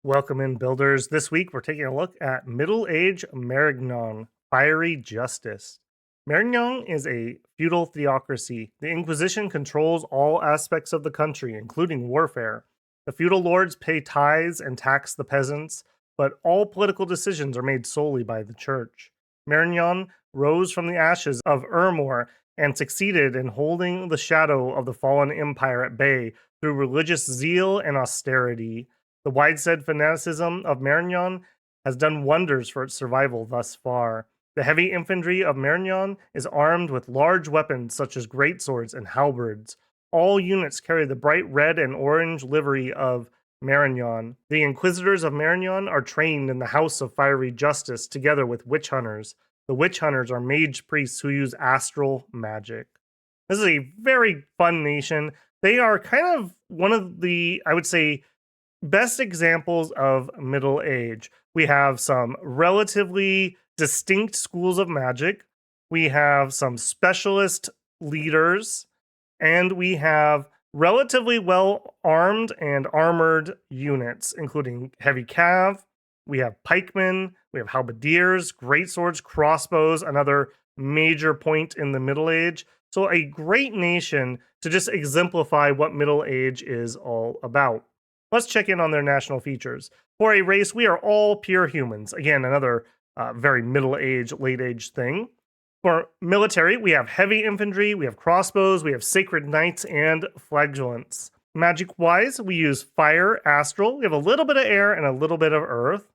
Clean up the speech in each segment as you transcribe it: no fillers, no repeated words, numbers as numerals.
Welcome in, builders. This week we're taking a look at Middle Age Marignon, Fiery Justice. Marignon is a feudal theocracy. The Inquisition controls all aspects of the country, including warfare. The feudal lords pay tithes and tax the peasants, but all political decisions are made solely by the church. Marignon rose from the ashes of Ermor and succeeded in holding the shadow of the fallen empire at bay through religious zeal and austerity. The widespread fanaticism of Marignon has done wonders for its survival thus far. The heavy infantry of Marignon is armed with large weapons such as greatswords and halberds. All units carry the bright red and orange livery of Marignon. The Inquisitors of Marignon are trained in the House of Fiery Justice together with witch hunters. The witch hunters are mage priests who use astral magic. This is a very fun nation. They are kind of one of the, I would say, best examples of Middle Age. We have some relatively distinct schools of magic. We have some specialist leaders, and we have relatively well armed and armored units, including heavy cav. We have pikemen, we have halberdiers, greatswords, crossbows, another major point in the Middle Age. So, a great nation to just exemplify what Middle Age is all about. Let's check in on their national features. For a race, we are all pure humans. Again, another very Middle Age, late age thing. For military, we have heavy infantry, we have crossbows, we have sacred knights, and flagellants. Magic-wise, we use fire, astral, we have a little bit of air and a little bit of earth.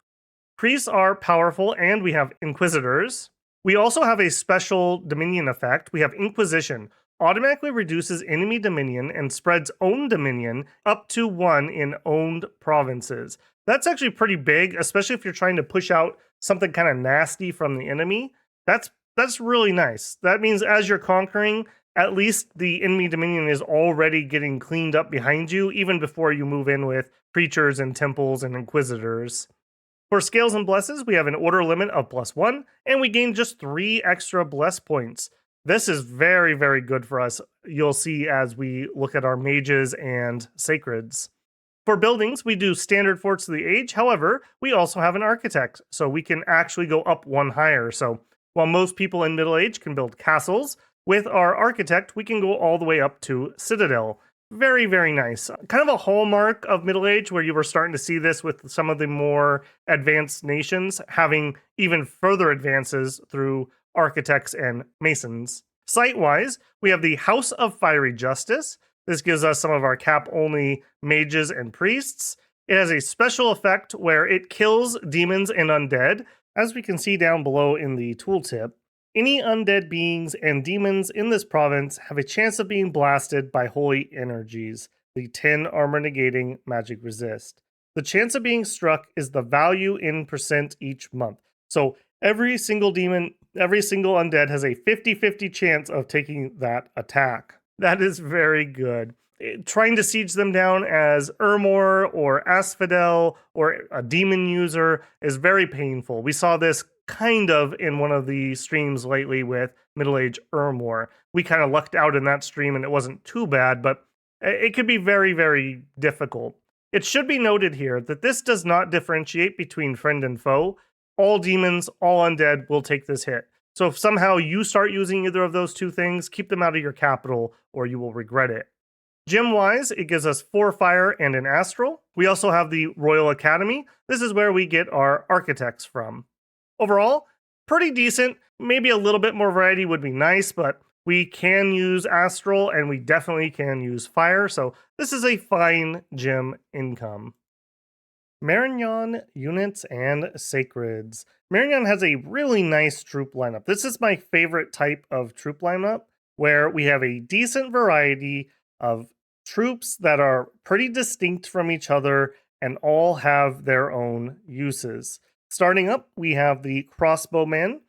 Priests are powerful, and we have inquisitors. We also have a special dominion effect. We have Inquisition. Automatically reduces enemy dominion and spreads own dominion up to 1 in owned provinces. That's actually pretty big, especially if you're trying to push out something kind of nasty from the enemy. That's really nice. That means as you're conquering, at least the enemy dominion is already getting cleaned up behind you, even before you move in with preachers and temples and inquisitors. For scales and blesses, we have an order limit of +1, and we gain just 3 extra bless points. This is very, very good for us. You'll see as we look at our mages and sacreds. For buildings, we do standard forts of the age. However, we also have an architect, so we can actually go up 1 higher. So while most people in Middle Age can build castles, with our architect, we can go all the way up to citadel. Very, very nice. Kind of a hallmark of Middle Age where you were starting to see this with some of the more advanced nations having even further advances through architects and masons. Site-wise, we have the House of Fiery Justice. This gives us some of our cap-only mages and priests. It has a special effect where it kills demons and undead. As we can see down below in the tooltip, any undead beings and demons in this province have a chance of being blasted by holy energies, the 10 armor negating magic resist. The chance of being struck is the value in percent each month. So every single demon, every single undead has a 50-50 chance of taking that attack. That is very good. Trying to siege them down as Ermor or Asphodel or a demon user is very painful. We saw this kind of in one of the streams lately with Middle Age Ermor. We kind of lucked out in that stream and it wasn't too bad, but it could be very, very difficult. It should be noted here that this does not differentiate between friend and foe. All demons, all undead will take this hit. So if somehow you start using either of those two things, keep them out of your capital or you will regret it. Gem-wise, it gives us 4 fire and an astral. We also have the Royal Academy. This is where we get our architects from. Overall, pretty decent. Maybe a little bit more variety would be nice, but we can use astral and we definitely can use fire. So this is a fine gem income. Marignon units and sacreds. Marignon has a really nice troop lineup. This is my favorite type of troop lineup, where we have a decent variety of troops that are pretty distinct from each other and all have their own uses. Starting up, we have the crossbowman.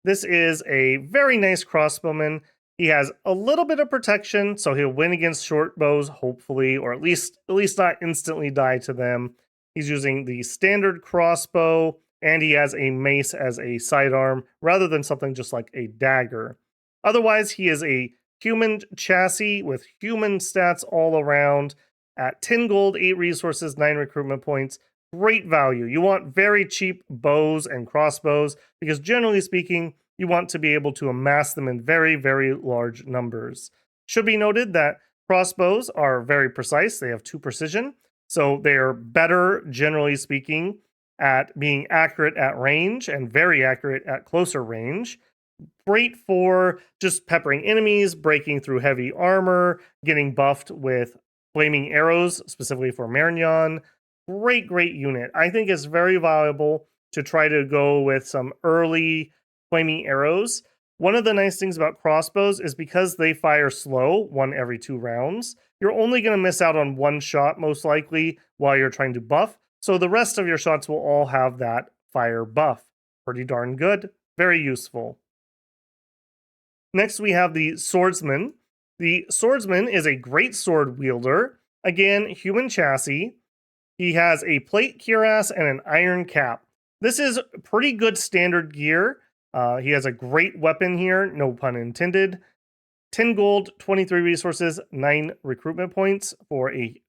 This is a very nice crossbowman. He has a little bit of protection, so he'll win against short bows, hopefully, or at least not instantly die to them. He's using the standard crossbow, and he has a mace as a sidearm, rather than something just like a dagger. Otherwise, he is a human chassis with human stats all around at 10 gold, 8 resources, 9 recruitment points. great value. You want very cheap bows and crossbows because generally speaking, you want to be able to amass them in very, very large numbers. Should be noted that crossbows are very precise. They have 2 precision, so they are better, generally speaking, at being accurate at range and very accurate at closer range. Great for just peppering enemies, breaking through heavy armor, getting buffed with flaming arrows, specifically for Marignon. Great unit. I think it's very valuable to try to go with some early flaming arrows. One of the nice things about crossbows is because they fire slow, 1 every 2 rounds, you're only going to miss out on 1 shot most likely while you're trying to buff. So the rest of your shots will all have that fire buff. Pretty darn good. Very useful. Next, we have the Swordsman. The Swordsman is a great sword wielder. Again, human chassis. He has a plate cuirass and an iron cap. This is pretty good standard gear. He has a great weapon here, no pun intended. 10 gold, 23 resources, 9 recruitment points for a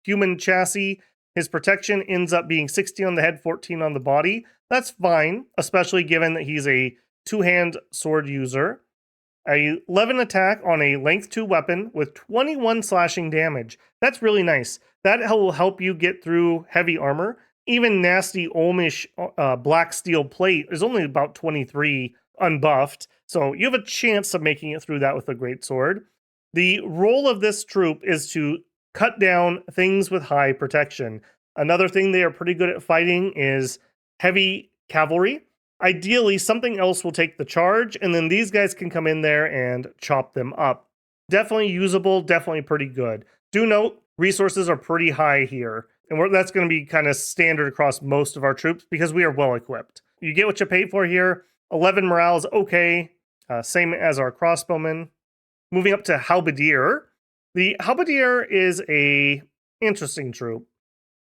human chassis. His protection ends up being 60 on the head, 14 on the body. That's fine, especially given that he's a 2-hand sword user. A 11 attack on a length 2 weapon with 21 slashing damage. That's really nice. That will help you get through heavy armor. Even nasty Olmish black steel plate is only about 23 unbuffed, so you have a chance of making it through that with a great sword. The role of this troop is to cut down things with high protection. Another thing they are pretty good at fighting is heavy cavalry. Ideally, something else will take the charge, and then these guys can come in there and chop them up. Definitely usable, definitely pretty good. Do note, resources are pretty high here, and that's going to be kind of standard across most of our troops because we are well equipped. You get what you pay for here. 11 morale is okay, same as our crossbowmen. Moving up to Halberdier. The Halberdier is a interesting troop.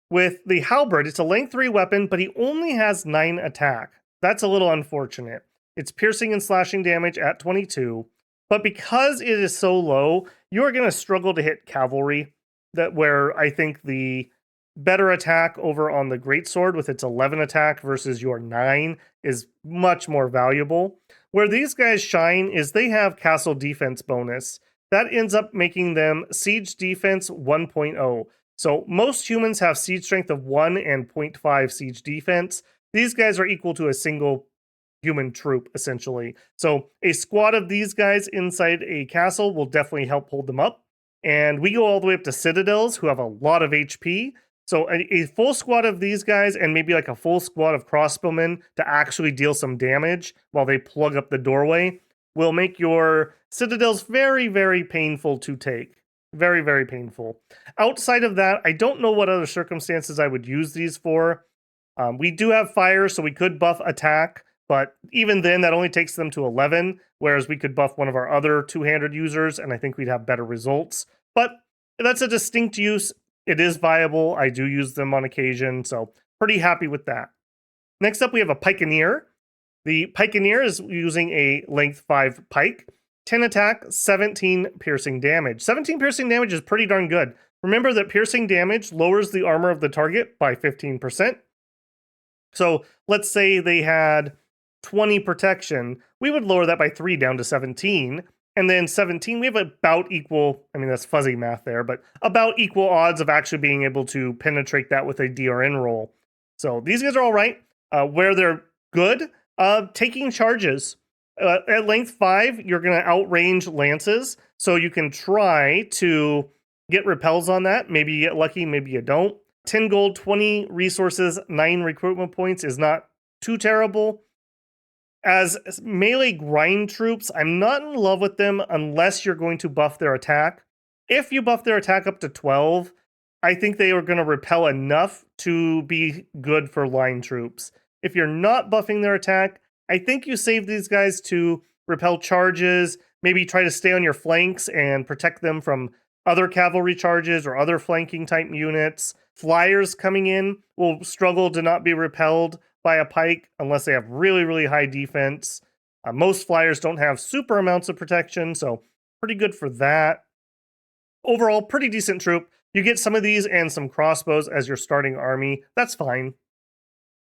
With the halberd, it's a length 3 weapon, but he only has 9 attack. That's a little unfortunate. It's piercing and slashing damage at 22, but because it is so low, you're going to struggle to hit cavalry, where I think the better attack over on the greatsword with its 11 attack versus your 9 is much more valuable. Where these guys shine is they have castle defense bonus. That ends up making them siege defense 1.0. So most humans have siege strength of 1 and 0.5 siege defense. These guys are equal to a single human troop, essentially. So a squad of these guys inside a castle will definitely help hold them up. And we go all the way up to citidels, who have a lot of HP. So a full squad of these guys and maybe like a full squad of crossbowmen to actually deal some damage while they plug up the doorway will make your citadels very, very painful to take. Very, very painful. Outside of that, I don't know what other circumstances I would use these for. We do have fire, so we could buff attack, but even then, that only takes them to 11, whereas we could buff one of our other 2-handed users, and I think we'd have better results. But that's a distinct use. It is viable. I do use them on occasion, so pretty happy with that. Next up, we have a pikeneer. The pikeneer is using a length 5 pike. 10 attack, 17 piercing damage. 17 piercing damage is pretty darn good. Remember that piercing damage lowers the armor of the target by 15%. So let's say they had 20 protection. We would lower that by 3 down to 17. And then 17, we have about equal, I mean, that's fuzzy math there, but about equal odds of actually being able to penetrate that with a DRN roll. So these guys are all right. Where they're good, taking charges. At length 5, you're going to outrange lances, so you can try to get repels on that. Maybe you get lucky, maybe you don't. 10 gold, 20 resources, 9 recruitment points is not too terrible. As melee grind troops, I'm not in love with them unless you're going to buff their attack. If you buff their attack up to 12, I think they are going to repel enough to be good for line troops. If you're not buffing their attack, I think you save these guys to repel charges, maybe try to stay on your flanks and protect them from other cavalry charges or other flanking type units. Flyers coming in will struggle to not be repelled by a pike unless they have really, really high defense. Most flyers don't have super amounts of protection, so pretty good for that. Overall, pretty decent troop. You get some of these and some crossbows as your starting army. That's fine.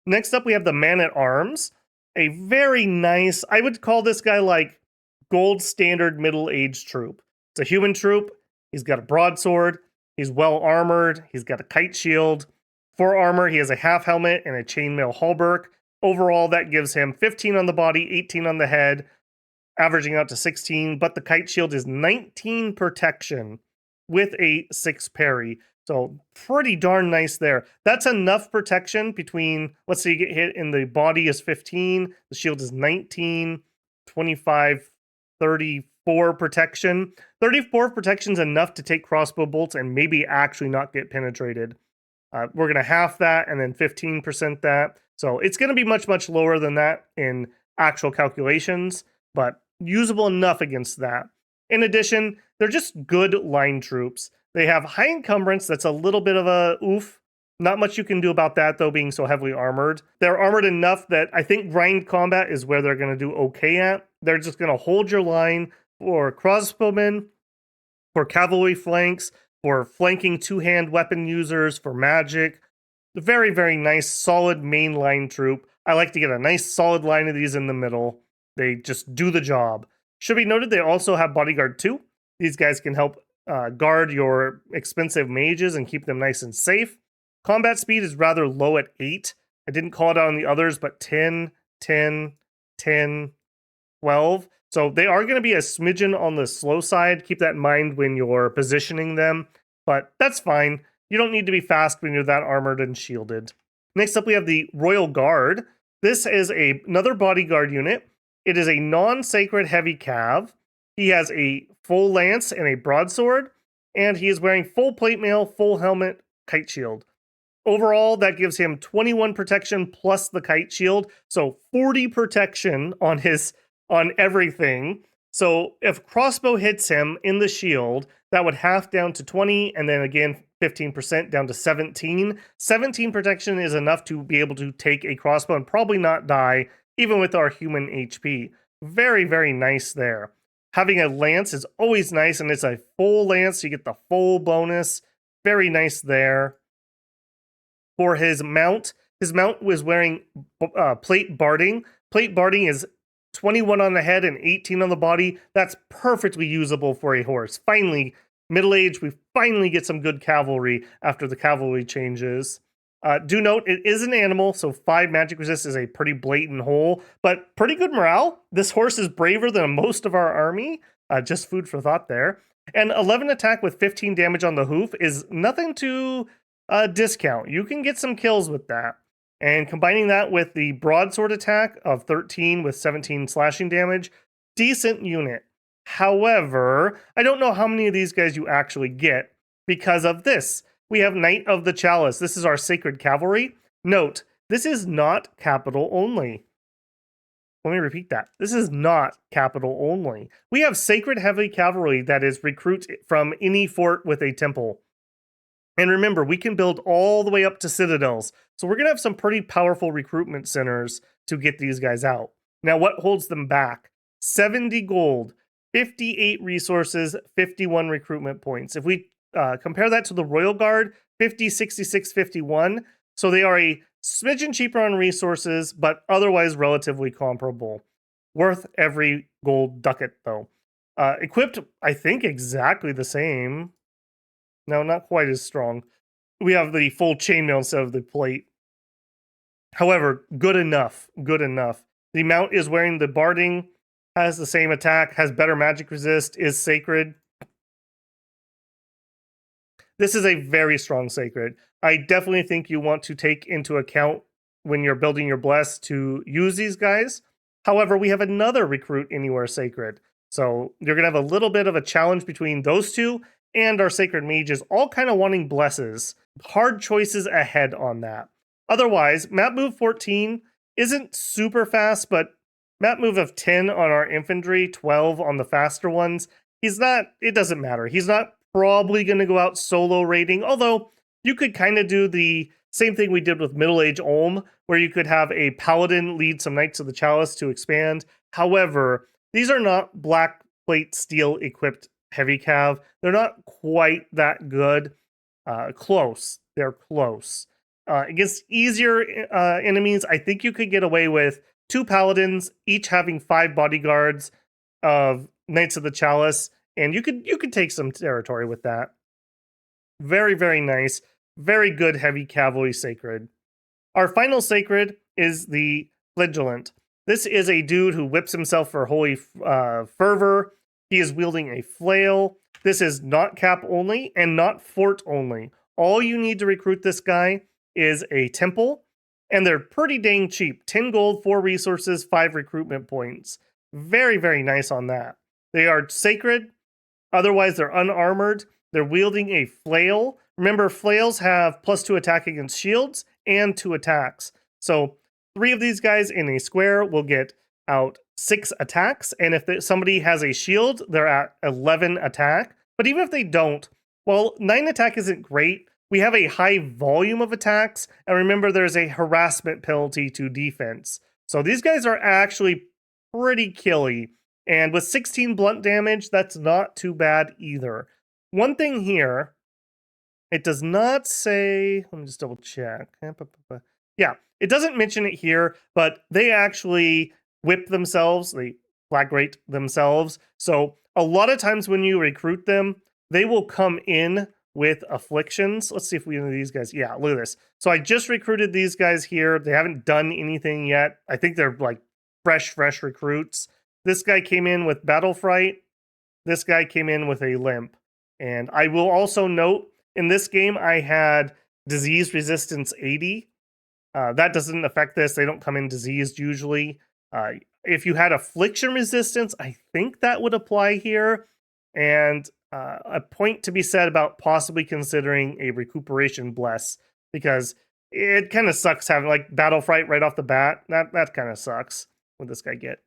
Next up, we have the Man-at-Arms. A very nice, I would call this guy like gold standard middle-aged troop. It's a human troop. He's got a broadsword. He's well armored. He's got a kite shield. For armor, he has a half helmet and a chainmail hauberk. Overall, that gives him 15 on the body, 18 on the head, averaging out to 16. But the kite shield is 19 protection with a 6 parry. So pretty darn nice there. That's enough protection between, let's say you get hit in the body is 15, the shield is 19, 25, 34 protection. 34 protection is enough to take crossbow bolts and maybe actually not get penetrated. We're going to half that and then 15% that. So it's going to be much, much lower than that in actual calculations, but usable enough against that. In addition, they're just good line troops. They have high encumbrance. That's a little bit of a oof. Not much you can do about that, though, being so heavily armored. They're armored enough that I think grind combat is where they're going to do okay at. They're just going to hold your line for crossbowmen, for cavalry flanks, for flanking two-hand weapon users, for magic. Very, very nice, solid main line troop. I like to get a nice, solid line of these in the middle. They just do the job. Should be noted, they also have Bodyguard 2. These guys can help guard your expensive mages and keep them nice and safe. Combat speed is rather low at 8. I didn't call it out on the others, but 10, 10, 10, 12. So they are going to be a smidgen on the slow side. Keep that in mind when you're positioning them, but that's fine. You don't need to be fast when you're that armored and shielded. Next up, we have the Royal Guard. This is another bodyguard unit. It is a non-sacred heavy cav. He has a full lance and a broadsword, and he is wearing full plate mail, full helmet, kite shield. Overall, that gives him 21 protection plus the kite shield, so 40 protection on everything. So if crossbow hits him in the shield, that would half down to 20, and then again 15% down to 17. 17 protection is enough to be able to take a crossbow and probably not die, even with our human HP. Very, very nice there. Having a lance is always nice, and it's a full lance, so you get the full bonus. Very nice there. For his mount was wearing plate barding. Plate barding is 21 on the head and 18 on the body. That's perfectly usable for a horse. Finally, middle-aged, we finally get some good cavalry after the cavalry changes. Do note, it is an animal, so 5 magic resist is a pretty blatant hole, but pretty good morale. This horse is braver than most of our army. Just food for thought there. And 11 attack with 15 damage on the hoof is nothing to discount. You can get some kills with that. And combining that with the broadsword attack of 13 with 17 slashing damage, decent unit. However, I don't know how many of these guys you actually get because of this. We have Knight of the Chalice. This is our Sacred Cavalry. Note, this is not capital only. Let me repeat that. This is not capital only. We have Sacred Heavy Cavalry that is recruit from any fort with a temple. And remember, we can build all the way up to citadels. So we're going to have some pretty powerful recruitment centers to get these guys out. Now, what holds them back? 70 gold, 58 resources, 51 recruitment points. If we compare that to the Royal Guard, 50, 66, 51. So they are a smidgen cheaper on resources, but otherwise relatively comparable. Worth every gold ducat, though. Equipped, I think, exactly the same. No, not quite as strong. We have the full chainmail instead of the plate. However, good enough. Good enough. The mount is wearing the barding, has the same attack, has better magic resist, is sacred. This is a very strong sacred. I definitely think you want to take into account when you're building your bless to use these guys. However, we have another recruit anywhere sacred. So you're going to have a little bit of a challenge between those two and our sacred mages, all kind of wanting blesses. Hard choices ahead on that. Otherwise, map move 14 isn't super fast, but map move of 10 on our infantry, 12 on the faster ones. It doesn't matter. He's not probably going to go out solo raiding, although you could kind of do the same thing we did with Middle Age Ulm, where you could have a paladin lead some Knights of the Chalice to expand. However, these are not black plate steel equipped heavy cav. They're not quite that good. close. They're close. Against easier enemies, I think you could get away with 2 paladins, each having 5 bodyguards of Knights of the Chalice, and you could take some territory with that. Very, very nice. Very good heavy cavalry sacred. Our final sacred is the Flagellant. This is a dude who whips himself for holy fervor. He is wielding a flail. This is not cap only and not fort only. All you need to recruit this guy is a temple, and they're pretty dang cheap. 10 gold, 4 resources, 5 recruitment points. Very, very nice on that. They are sacred. Otherwise, they're unarmored. They're wielding a flail. Remember, flails have +2 attack against shields and 2 attacks. So 3 of these guys in a square will get out 6 attacks. And if somebody has a shield, they're at 11 attack. But even if they don't, well, 9 attack isn't great. We have a high volume of attacks. And remember, there's a harassment penalty to defense. So these guys are actually pretty killy. And with 16 blunt damage, that's not too bad either. One thing here, it does not say, let me just double check. Yeah, it doesn't mention it here, but they actually whip themselves, they flagrate themselves. So a lot of times when you recruit them, they will come in with afflictions. Let's see if we know these guys. Yeah, look at this. So I just recruited these guys here. They haven't done anything yet. I think they're like fresh recruits. This guy came in with battle fright. This guy came in with a limp. And I will also note, in this game, I had disease resistance 80. That doesn't affect this. They don't come in diseased usually. If you had affliction resistance, I think that would apply here. And a point to be said about possibly considering a recuperation bless, because it kind of sucks having like battle fright right off the bat. That kind of sucks. What did this guy get?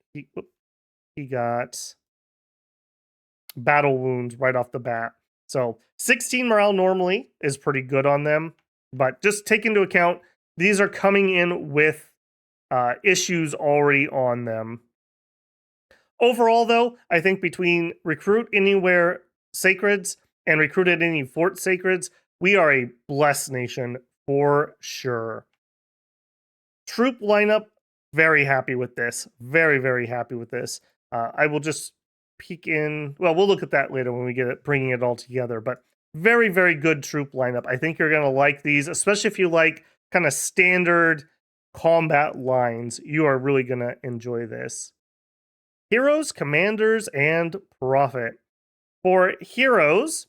He got battle wounds right off the bat. So 16 morale normally is pretty good on them, but just take into account these are coming in with issues already on them. Overall, though, I think between recruit anywhere sacreds and recruit at any fort sacreds, we are a blessed nation for sure. Troop lineup, very happy with this. Very, very happy with this. I will just peek in. Well, we'll look at that later when we get it, bringing it all together. But very, very good troop lineup. I think you're going to like these, especially if you like kind of standard combat lines. You are really going to enjoy this. Heroes, commanders, and prophet. For heroes,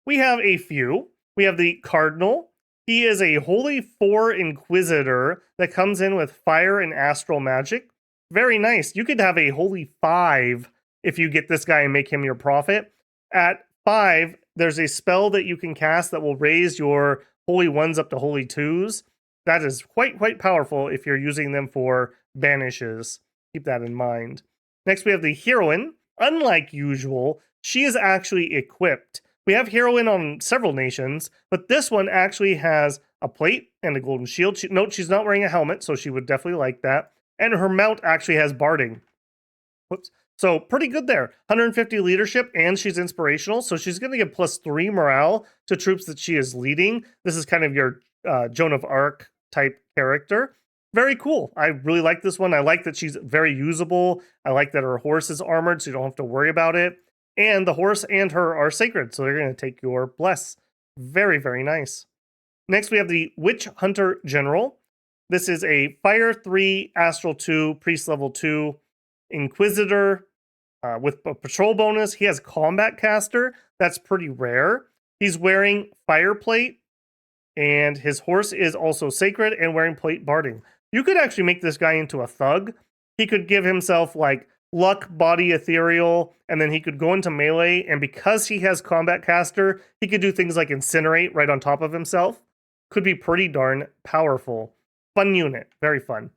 we have a few. We have the Cardinal. He is a Holy 4 Inquisitor that comes in with fire and astral magic. Very nice. You could have a Holy 5 if you get this guy and make him your prophet. At 5, there's a spell that you can cast that will raise your Holy 1s up to Holy 2s. That is quite powerful if you're using them for banishes. Keep that in mind. Next, we have the Heroine. Unlike usual, she is actually equipped. We have Heroine on several nations, but this one actually has a plate and a golden shield. Note she's not wearing a helmet, so she would definitely like that. And her mount actually has barding. Whoops. So pretty good there. 150 leadership, and she's inspirational, so she's going to give +3 morale to troops that she is leading. This is kind of your Joan of Arc type character. Very cool. I really like this one. I like that she's very usable. I like that her horse is armored, so you don't have to worry about it. And the horse and her are sacred, so they're going to take your bless. Very, very nice. Next, we have the Witch Hunter General. This is a Fire 3, Astral 2, Priest level 2, Inquisitor with a patrol bonus. He has Combat Caster. That's pretty rare. He's wearing Fire Plate, and his horse is also sacred and wearing Plate Barding. You could actually make this guy into a thug. He could give himself like luck, body, ethereal, and then he could go into melee, and because he has Combat Caster, he could do things like incinerate right on top of himself. Could be pretty darn powerful. Fun unit. Very fun.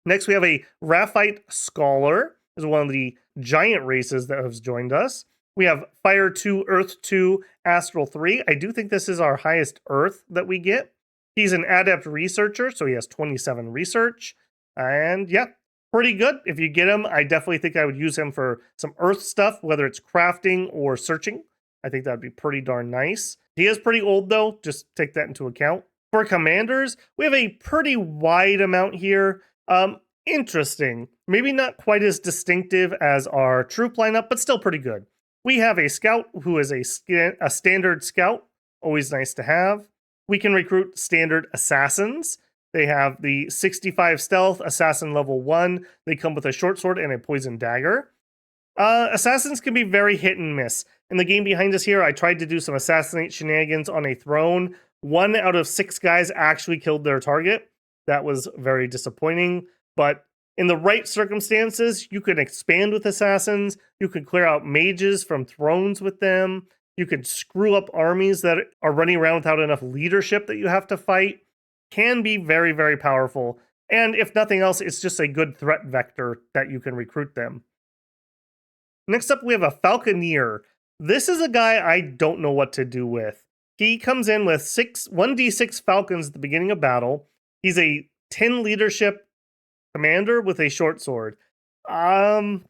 Next, we have a Raphite Scholar. This is one of the giant races that has joined us. We have Fire 2, Earth 2, Astral 3. I do think this is our highest Earth that we get. He's an Adept Researcher, so he has 27 research. And yeah, pretty good. If you get him, I definitely think I would use him for some Earth stuff, whether it's crafting or searching. I think that'd be pretty darn nice. He is pretty old though, just take that into account. For commanders, we have a pretty wide amount here. Interesting. Maybe not quite as distinctive as our troop lineup, but still pretty good. We have a scout who is a standard scout, always nice to have. We can recruit standard assassins. They have the 65 stealth, assassin level 1. They come with a short sword and a poison dagger. Assassins can be very hit and miss. In the game behind us here, I tried to do some assassinate shenanigans on a throne. 1 out of 6 guys actually killed their target. That was very disappointing. But in the right circumstances, you can expand with assassins. You can clear out mages from thrones with them. You can screw up armies that are running around without enough leadership that you have to fight. Can be very, very powerful. And if nothing else, it's just a good threat vector that you can recruit them. Next up, we have a Falconeer. This is a guy I don't know what to do with. He comes in with 1d6 falcons at the beginning of battle. He's a 10 leadership commander with a short sword. I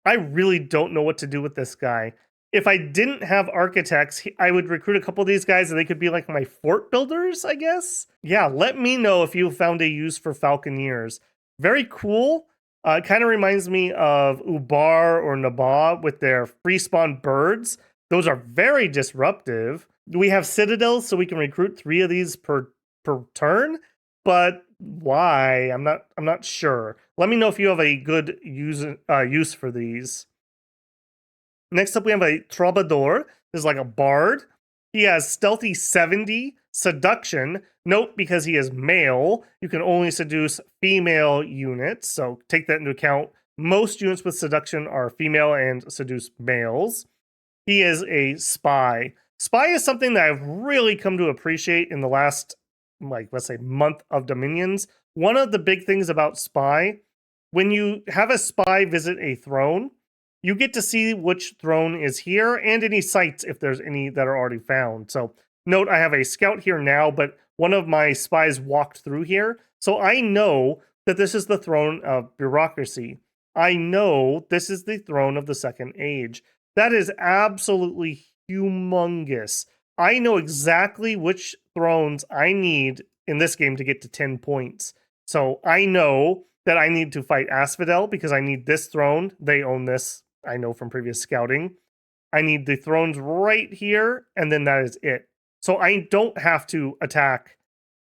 really don't know what to do with this guy. If I didn't have architects, I would recruit a couple of these guys and they could be like my fort builders, I guess. Yeah, let me know if you found a use for Falconeers. Very cool. It kind of reminds me of Ubar or Nabab with their free spawn birds. Those are very disruptive. We have citidels, so we can recruit 3 of these per turn. But why? I'm not sure. Let me know if you have a good use for these. Next up, we have a troubadour. This is like a bard. He has stealthy 70, seduction. Note, because he is male, you can only seduce female units. So take that into account. Most units with seduction are female and seduce males. He is a spy. Spy is something that I've really come to appreciate in the last, let's say, month of Dominions. One of the big things about spy, when you have a spy visit a throne, you get to see which throne is here and any sites if there's any that are already found. So note, I have a scout here now, but one of my spies walked through here. So I know that this is the throne of bureaucracy. I know this is the throne of the Second Age. That is absolutely humongous. I know exactly which thrones I need in this game to get to 10 points. So I know that I need to fight Asphodel because I need this throne. They own this, I know from previous scouting. I need the thrones right here, and then that is it. So I don't have to attack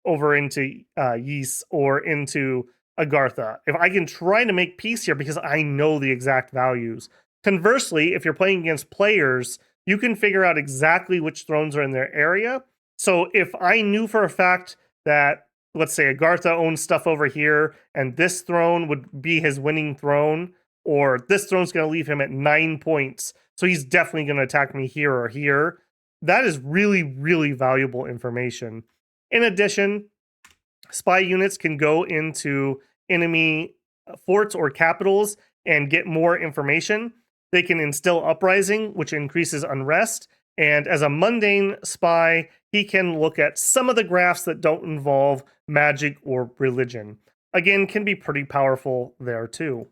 over into Ys or into Agartha. If I can try to make peace here because I know the exact values. Conversely, if you're playing against players, you can figure out exactly which thrones are in their area. So if I knew for a fact that, let's say, Agartha owns stuff over here, and this throne would be his winning throne, or this throne's going to leave him at 9 points, so he's definitely going to attack me here or here. That is really, really valuable information. In addition, spy units can go into enemy forts or capitals and get more information. They can instill uprising, which increases unrest. And as a mundane spy, he can look at some of the graphs that don't involve magic or religion. Again, can be pretty powerful there too.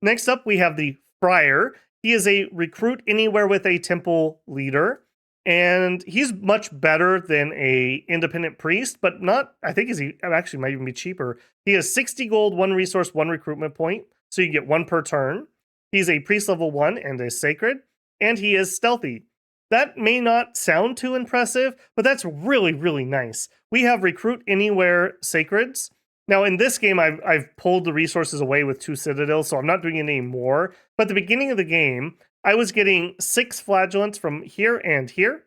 Next up, we have the Friar. He is a recruit anywhere with a temple leader, and he's much better than a independent priest, but not, I think he actually might even be cheaper. He has 60 gold, 1 resource, 1 recruitment point, so you get 1 per turn. He's a priest level 1 and is sacred, and he is stealthy. That may not sound too impressive, but that's really, really nice. We have recruit anywhere sacreds. Now, in this game, I've pulled the resources away with 2 citadels, so I'm not doing it anymore. But at the beginning of the game, I was getting 6 flagellants from here and here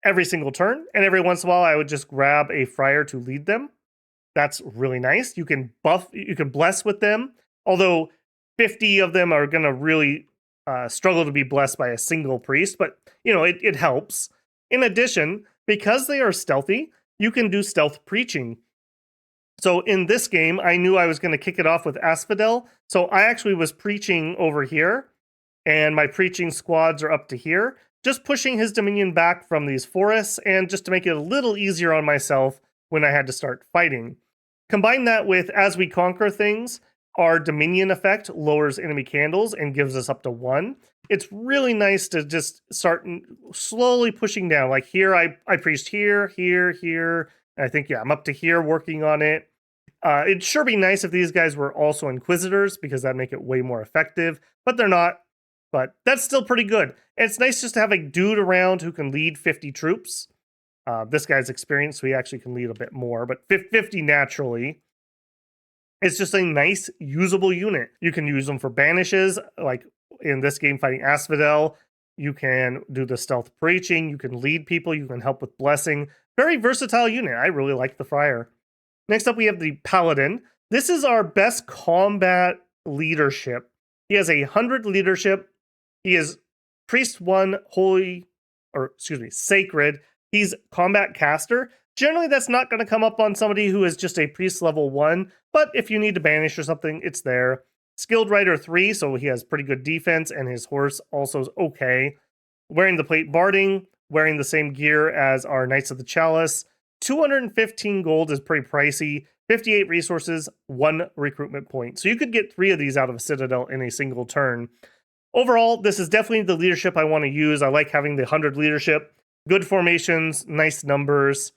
every single turn, and every once in a while, I would just grab a friar to lead them. That's really nice. You can bless with them, although 50 of them are going to really struggle to be blessed by a single priest, but it helps. In addition, because they are stealthy, you can do stealth preaching. So in this game, I knew I was going to kick it off with Asphodel, so I actually was preaching over here, and my preaching squads are up to here, just pushing his dominion back from these forests, and just to make it a little easier on myself when I had to start fighting. Combine that with, as we conquer things, our dominion effect lowers enemy candles and gives us up to 1. it's really nice to just start slowly pushing down. Like here, I preached here, here. And I think, yeah, I'm up to here working on it. It'd sure be nice if these guys were also Inquisitors, because that'd make it way more effective, but they're not. But that's still pretty good. And it's nice just to have a dude around who can lead 50 troops. This guy's experienced, so he actually can lead a bit more, but 50 naturally. It's just a nice, usable unit. You can use them for banishes, like in this game fighting Asphodel. You can do the stealth preaching. You can lead people. You can help with blessing. Very versatile unit. I really like the Friar. Next up, we have the Paladin. This is our best combat leadership. He has 100 leadership. He is Priest 1, Sacred. He's combat caster. Generally, that's not going to come up on somebody who is just a priest level 1, but if you need to banish or something, it's there. Skilled Rider 3, so he has pretty good defense, and his horse also is okay. Wearing the plate barding, wearing the same gear as our Knights of the Chalice. 215 gold is pretty pricey. 58 resources, 1 recruitment point. So you could get 3 of these out of a Citadel in a single turn. Overall, this is definitely the leadership I want to use. I like having the 100 leadership. Good formations, nice numbers.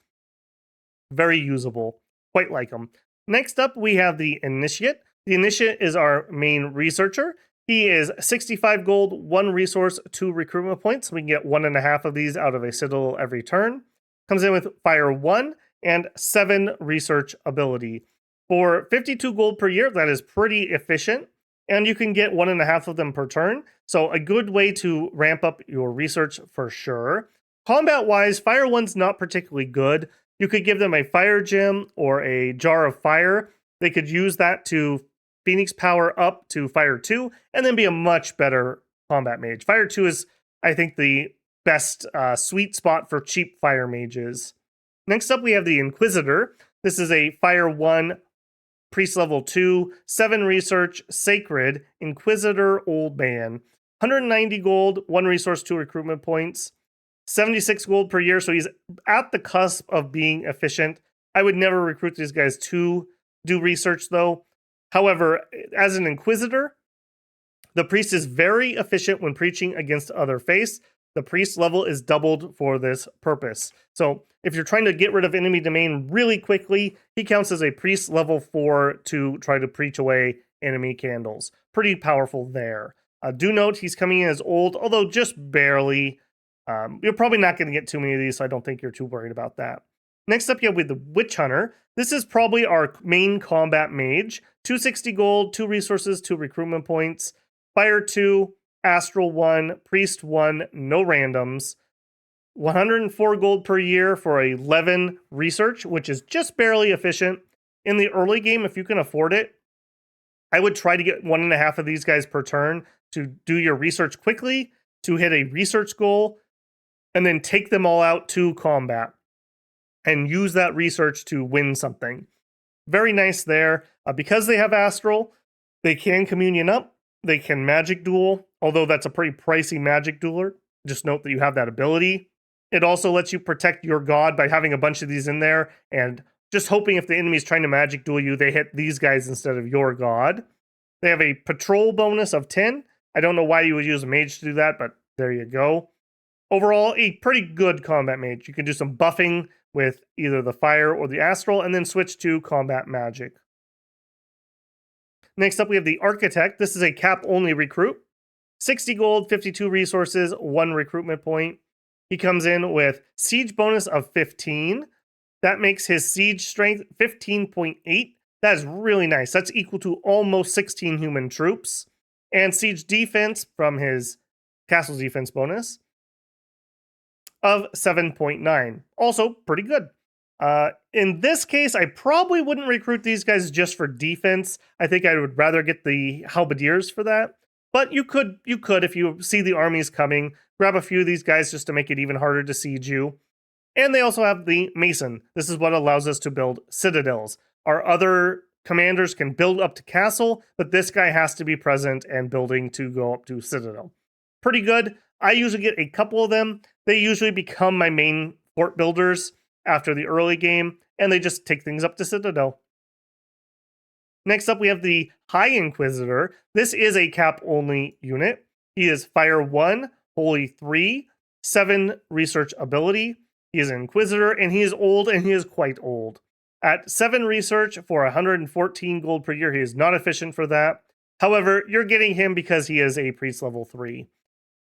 Very usable. Quite like them. Next up, we have the Initiate. The Initiate is our main researcher. He is 65 gold, 1 resource, 2 recruitment points. We can get 1.5 of these out of a Citadel every turn. Comes in with Fire 1 and 7 research ability. For 52 gold per year, that is pretty efficient. And you can get 1.5 of them per turn. So a good way to ramp up your research for sure. Combat-wise, Fire 1's not particularly good. You could give them a fire gem or a jar of fire. They could use that to Phoenix power up to Fire 2 and then be a much better combat mage. Fire 2 is, I think, the best sweet spot for cheap fire mages. Next up, we have the Inquisitor. This is a Fire 1, Priest level 2, 7 research, Sacred, Inquisitor Old Man. 190 gold, 1 resource, 2 recruitment points. 76 gold per year, so he's at the cusp of being efficient. I would never recruit these guys to do research, though. However, as an Inquisitor, the priest is very efficient when preaching against other faiths. The priest level is doubled for this purpose. So if you're trying to get rid of enemy domain really quickly, he counts as a priest level 4 to try to preach away enemy candles. Pretty powerful there. Do note he's coming in as old, although just barely. You're probably not going to get too many of these, so I don't think you're too worried about that. Next up, you have with the Witch Hunter. This is probably our main combat mage. 260 gold, 2 resources, 2 recruitment points. Fire 2, Astral 1, Priest 1, no randoms. 104 gold per year for 11 research, which is just barely efficient. In the early game, if you can afford it, I would try to get 1.5 of these guys per turn to do your research quickly, to hit a research goal, and then take them all out to combat and use that research to win something. Very nice there. Because they have Astral, they can communion up, they can magic duel, although that's a pretty pricey magic dueler. Just note that you have that ability. It also lets you protect your god by having a bunch of these in there and just hoping if the enemy's trying to magic duel you, they hit these guys instead of your god. They have a patrol bonus of 10. I don't know why you would use a mage to do that, but there you go. Overall, a pretty good combat mage. You can do some buffing with either the fire or the astral, and then switch to combat magic. Next up, we have the Architect. This is a cap-only recruit. 60 gold, 52 resources, 1 recruitment point. He comes in with siege bonus of 15. That makes his siege strength 15.8. That is really nice. That's equal to almost 16 human troops. And siege defense from his castle defense bonus of 7.9. Also pretty good. In this case, I probably wouldn't recruit these guys just for defense. I think I would rather get the halberdiers for that. But you could, if you see the armies coming, grab a few of these guys just to make it even harder to siege you. And they also have the Mason. This is what allows us to build citadels. Our other commanders can build up to castle, but this guy has to be present and building to go up to citadel. Pretty good. I usually get a couple of them. They usually become my main fort builders after the early game, and they just take things up to citadel. Next up, we have the High Inquisitor. This is a cap-only unit. He is Fire 1, Holy 3, 7 Research Ability. He is an Inquisitor, and he is old, and he is quite old. At 7 Research for 114 gold per year, he is not efficient for that. However, you're getting him because he is a Priest level 3.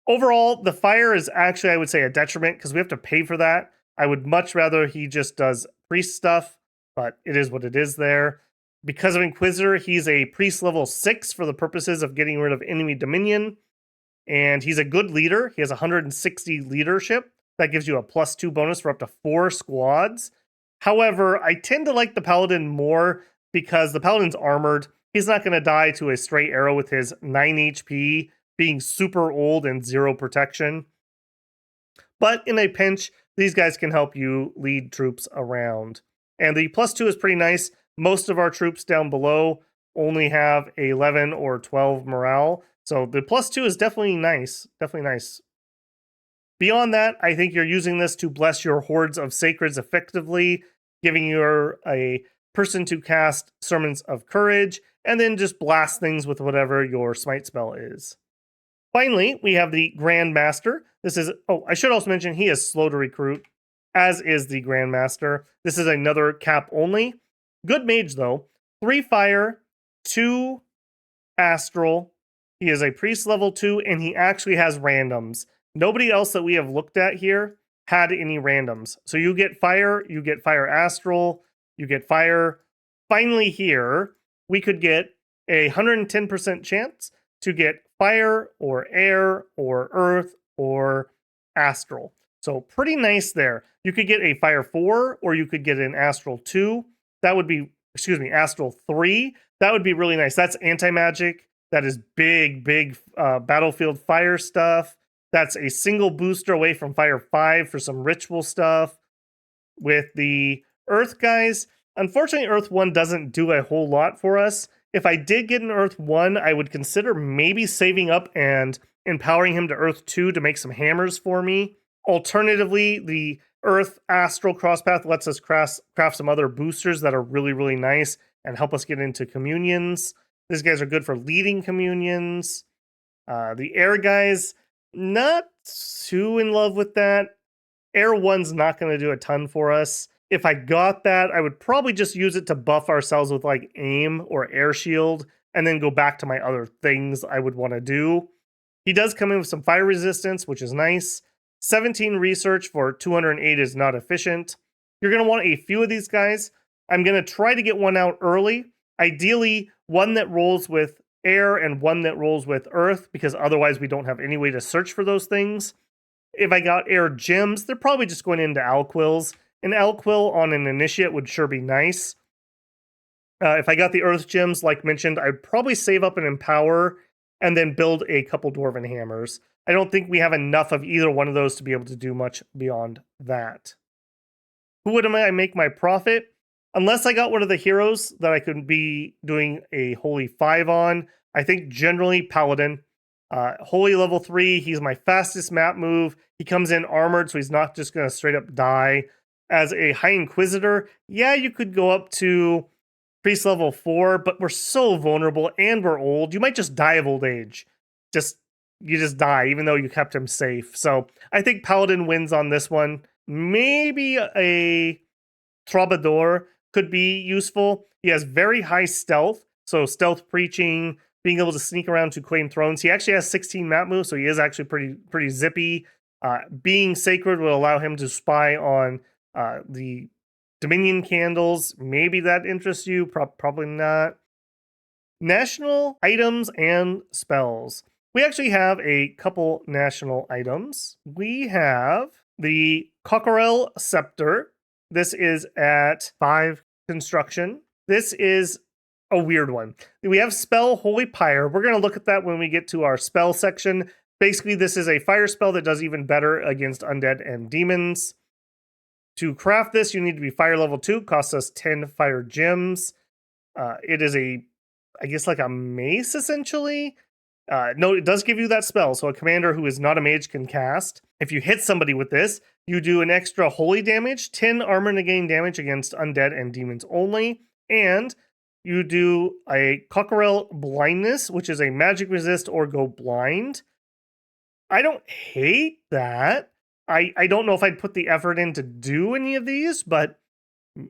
Overall, the Fire is actually, I would say, a detriment because we have to pay for that. I would much rather he just does Priest stuff, but it is what it is there. Because of Inquisitor, he's a Priest level 6 for the purposes of getting rid of enemy dominion. And he's a good leader. He has 160 leadership. That gives you a +2 bonus for up to 4 squads. However, I tend to like the Paladin more because the Paladin's armored. He's not going to die to a straight arrow with his 9 HP, being super old and 0 protection. But in a pinch, these guys can help you lead troops around. And the +2 is pretty nice. Most of our troops down below only have 11 or 12 morale. So the +2 is definitely nice. Definitely nice. Beyond that, I think you're using this to bless your hordes of sacreds effectively, giving you a person to cast Sermons of Courage, and then just blast things with whatever your smite spell is. Finally, we have the Grand Master. This is, I should also mention he is slow to recruit, as is the Grand Master. This is another cap only. Good mage though. 3 fire, 2 astral. He is a priest level 2, and he actually has randoms. Nobody else that we have looked at here had any randoms. So you get fire astral, you get fire. Finally here, we could get a 110% chance to get fire or air or earth or astral. So pretty nice there. You could get a fire 4 or you could get an astral 2. That would be, astral 3. That would be really nice. That's anti-magic. That is big battlefield fire stuff. That's a single booster away from Fire 5 for some ritual stuff. With the Earth guys, unfortunately, Earth 1 doesn't do a whole lot for us. If I did get an Earth 1, I would consider maybe saving up and empowering him to Earth 2 to make some hammers for me. Alternatively, the Earth Astral Crosspath lets us craft some other boosters that are really, really nice and help us get into communions. These guys are good for leading communions. The Air guys, not too in love with that. Air 1's not going to do a ton for us. If I got that, I would probably just use it to buff ourselves with like aim or air shield and then go back to my other things I would want to do. He does come in with some fire resistance, which is nice. 17 research for 208 is not efficient. You're going to want a few of these guys. I'm going to try to get one out early. Ideally, one that rolls with air and one that rolls with earth, because otherwise we don't have any way to search for those things. If I got air gems, they're probably just going into Alquills. An Alquill on an initiate would sure be nice. If I got the earth gems, like mentioned, I'd probably save up and empower and then build a couple dwarven hammers. I don't think we have enough of either one of those to be able to do much beyond that. Who would I make my profit? Unless I got one of the heroes that I could be doing a Holy 5 on, I think generally Paladin. Holy level 3, he's my fastest map move. He comes in armored, so he's not just going to straight up die. As a High Inquisitor, yeah, you could go up to Priest level 4, but we're so vulnerable and we're old. You might just die of old age. You just die, even though you kept him safe. So I think Paladin wins on this one. Maybe a Troubadour could be useful. He has very high stealth, so stealth preaching, being able to sneak around to claim thrones. He actually has 16 map moves, so he is actually pretty zippy. Being sacred will allow him to spy on the Dominion candles. Maybe that interests you, probably not. National items and spells. We actually have a couple national items. We have the Cockerel Scepter. This is at 5 construction. This is a weird one. We have Spell Holy Pyre. We're going to look at that when we get to our spell section. Basically, this is a fire spell that does even better against undead and demons. To craft this, you need to be fire level 2. Costs us 10 fire gems. It is I guess like a mace, essentially. No, it does give you that spell, so a commander who is not a mage can cast. If you hit somebody with this, you do an extra holy damage, 10 armor negating damage against undead and demons only, and you do a Cockerel Blindness, which is a magic resist or go blind. I don't hate that. I don't know if I'd put the effort in to do any of these, but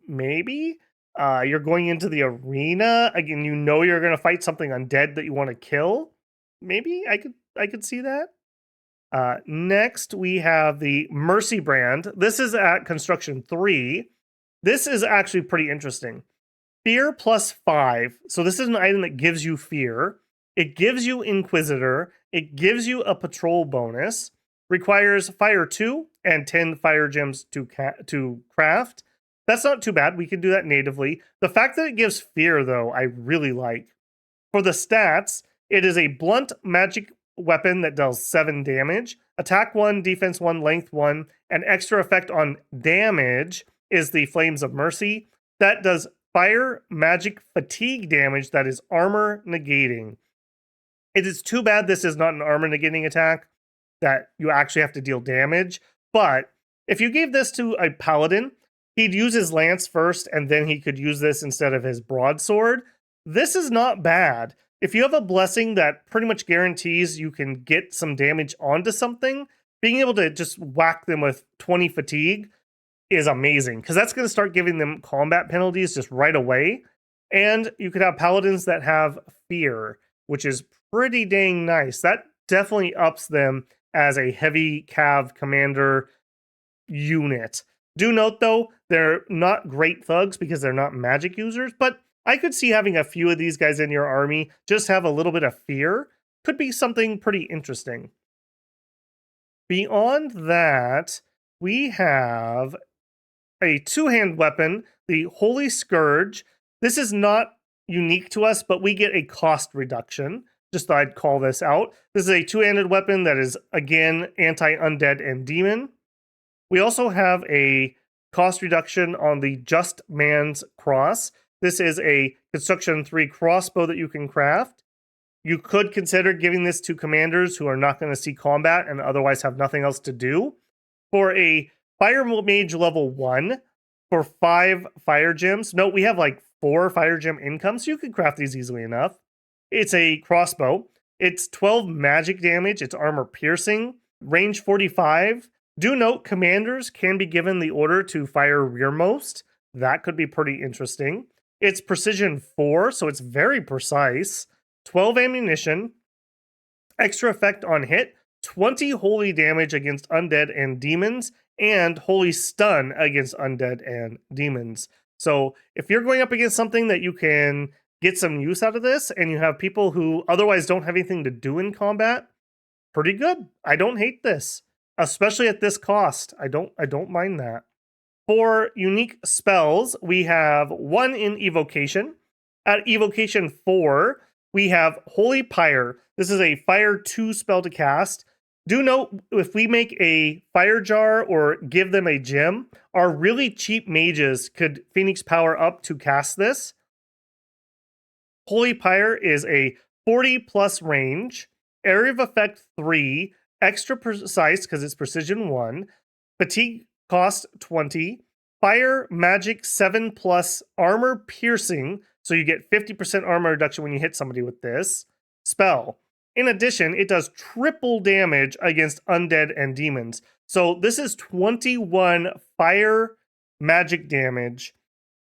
maybe. You're going into the arena again. You know you're going to fight something undead that you want to kill. Maybe I could see that. Next, we have the Mercy brand. This is at Construction 3. This is actually pretty interesting. Fear plus 5. So this is an item that gives you fear. It gives you Inquisitor. It gives you a patrol bonus. Requires Fire 2 and 10 Fire Gems to craft. That's not too bad. We can do that natively. The fact that it gives fear, though, I really like. For the stats, it is a blunt magic weapon that deals 7 damage. Attack 1, defense 1, length 1, and extra effect on damage is the Flames of Mercy. That does fire magic fatigue damage that is armor negating. It is too bad this is not an armor negating attack, that you actually have to deal damage. But if you gave this to a paladin, he'd use his lance first, and then he could use this instead of his broadsword. This is not bad. If you have a blessing that pretty much guarantees you can get some damage onto something, being able to just whack them with 20 fatigue is amazing, because that's going to start giving them combat penalties just right away. And you could have paladins that have fear, which is pretty dang nice. That definitely ups them as a heavy cav commander unit. Do note, though, they're not great thugs because they're not magic users, but I could see having a few of these guys in your army just have a little bit of fear. Could be something pretty interesting. Beyond that, we have a two-hand weapon, the Holy Scourge. This is not unique to us, but we get a cost reduction. Just thought I'd call this out. This is a two-handed weapon that is, again, anti-undead and demon. We also have a cost reduction on the Just Man's Cross. This is a Construction 3 crossbow that you can craft. You could consider giving this to commanders who are not going to see combat and otherwise have nothing else to do. For a Fire Mage level 1, for 5 Fire Gems. Note, we have like 4 Fire Gem income, so you can craft these easily enough. It's a crossbow. It's 12 magic damage. It's armor piercing. Range 45. Do note, commanders can be given the order to fire rearmost. That could be pretty interesting. It's precision 4, so it's very precise. 12 ammunition. Extra effect on hit. 20 holy damage against undead and demons. And holy stun against undead and demons. So if you're going up against something that you can get some use out of this, and you have people who otherwise don't have anything to do in combat, pretty good. I don't hate this, especially at this cost. I don't mind that. For unique spells, we have 1 in Evocation. At Evocation 4, we have Holy Pyre. This is a Fire 2 spell to cast. Do note, if we make a fire jar or give them a gem, our really cheap mages could Phoenix power up to cast this. Holy Pyre is a 40 plus range, area of effect 3, extra precise because it's precision 1, fatigue cost 20, fire magic 7 plus armor piercing, so you get 50% armor reduction when you hit somebody with this spell. In addition, it does triple damage against undead and demons. So this is 21 fire magic damage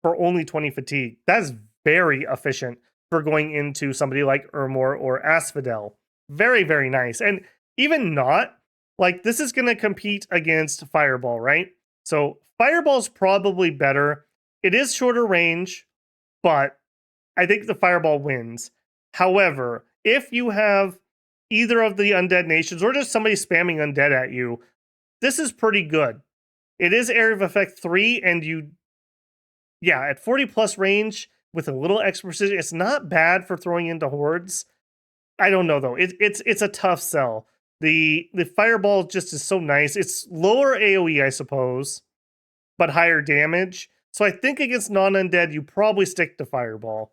for only 20 fatigue. That is very efficient for going into somebody like Ermor or Asphodel. Very, very nice. And even not, like, this is going to compete against Fireball, right? So Fireball's probably better. It is shorter range, but I think the Fireball wins. However, if you have either of the undead nations or just somebody spamming undead at you, this is pretty good. It is area of effect 3, and at 40 plus range with a little extra precision, it's not bad for throwing into hordes. I don't know though. It's a tough sell. The Fireball just is so nice. It's lower AoE, I suppose, but higher damage. So I think against non-undead, you probably stick to Fireball.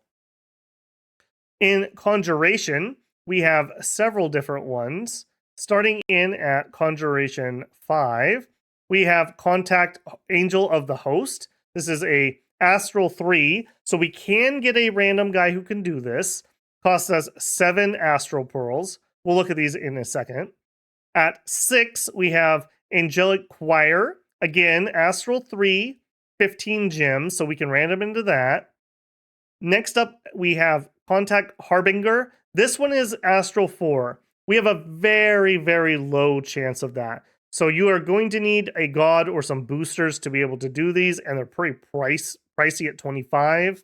In Conjuration, we have several different ones. Starting in at Conjuration 5, we have Contact Angel of the Host. This is a Astral 3, so we can get a random guy who can do this. Costs us 7 Astral Pearls. We'll look at these in a second. At 6, we have Angelic Choir. Again, Astral 3, 15 gems, so we can random into that. Next up, we have Contact Harbinger. This one is Astral 4. We have a very, very low chance of that. So you are going to need a god or some boosters to be able to do these, and they're pretty pricey at 25.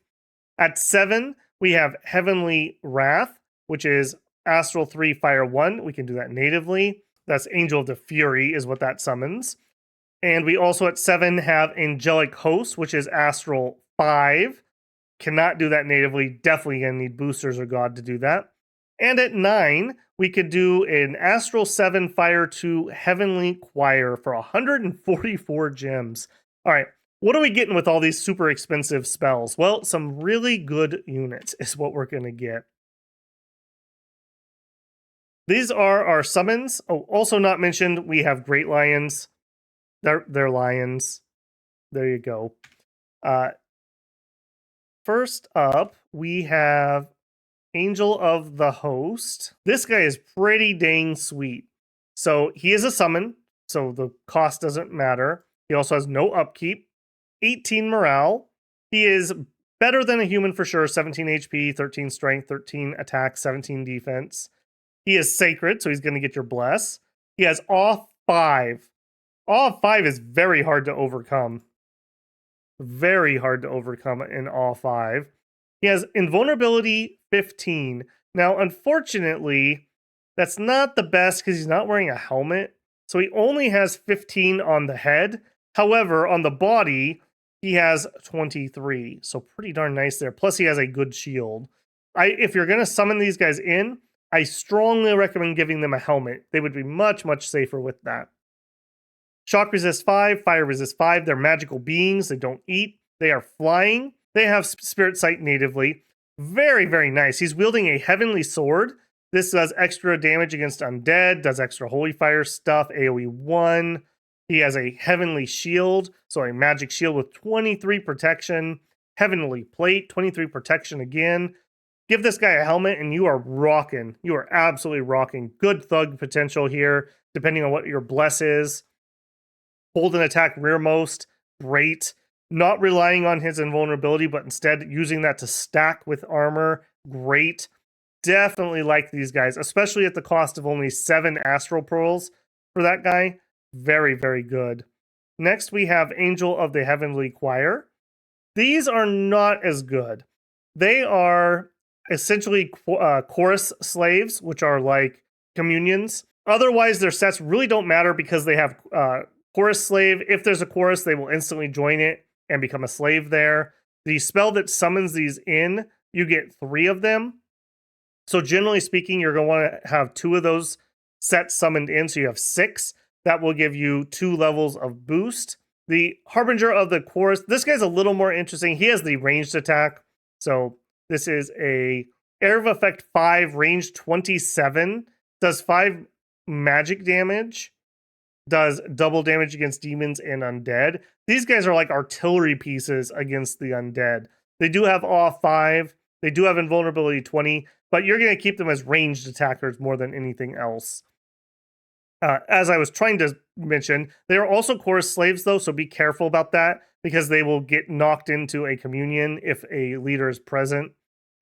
At 7, we have Heavenly Wrath, which is Astral 3, Fire 1. We can do that natively. That's Angel of the Fury is what that summons. And we also at 7 have Angelic Host, which is Astral 5. Cannot do that natively. Definitely going to need boosters or god to do that. And at 9, we could do an Astral 7 Fire 2 Heavenly Choir for 144 gems. All right, what are we getting with all these super expensive spells? Well, some really good units is what we're going to get. These are our summons. Oh, also not mentioned, we have Great Lions. They're lions. There you go. First up, we have Angel of the Host. This guy is pretty dang sweet. So he is a summon, so the cost doesn't matter. He also has no upkeep, 18 morale. He is better than a human for sure, 17 HP, 13 strength, 13 attack, 17 defense. He is sacred, so he's going to get your bless. He has Awe 5. Awe 5 is very hard to overcome. Very hard to overcome in Awe 5. He has Invulnerability 15. Now, unfortunately, that's not the best because he's not wearing a helmet. So he only has 15 on the head. However, on the body, he has 23. So pretty darn nice there. Plus, he has a good shield. If you're going to summon these guys in, I strongly recommend giving them a helmet. They would be much, much safer with that. Shock resist 5, fire resist 5. They're magical beings. They don't eat. They are flying. They have Spirit Sight natively. Very, very nice. He's wielding a heavenly sword. This does extra damage against undead, does extra holy fire stuff, AoE 1. He has a heavenly shield, so a magic shield with 23 protection. Heavenly plate, 23 protection again. Give this guy a helmet and you are rocking. You are absolutely rocking. Good thug potential here, depending on what your bless is. Hold and attack rearmost, great. Not relying on his invulnerability, but instead using that to stack with armor, great. Definitely like these guys, especially at the cost of only 7 Astral Pearls for that guy. Very, very good. Next, we have Angel of the Heavenly Choir. These are not as good. They are essentially chorus slaves, which are like communions. Otherwise, their sets really don't matter because they have chorus slave. If there's a chorus, they will instantly join it and become a slave there. The spell that summons these in, you get 3 of them. So generally speaking, you're going to want to have 2 of those sets summoned in, so you have 6. That will give you 2 levels of boost. The Harbinger of the Chorus, this guy's a little more interesting. He has the ranged attack. So this is a Air of Effect 5, range 27, does 5 magic damage, does double damage against demons and undead. These guys are like artillery pieces against the undead. They do have Awe 5, they do have Invulnerability 20, but you're going to keep them as ranged attackers more than anything else. As I was trying to mention, they are also chorus slaves though, so be careful about that because they will get knocked into a communion if a leader is present.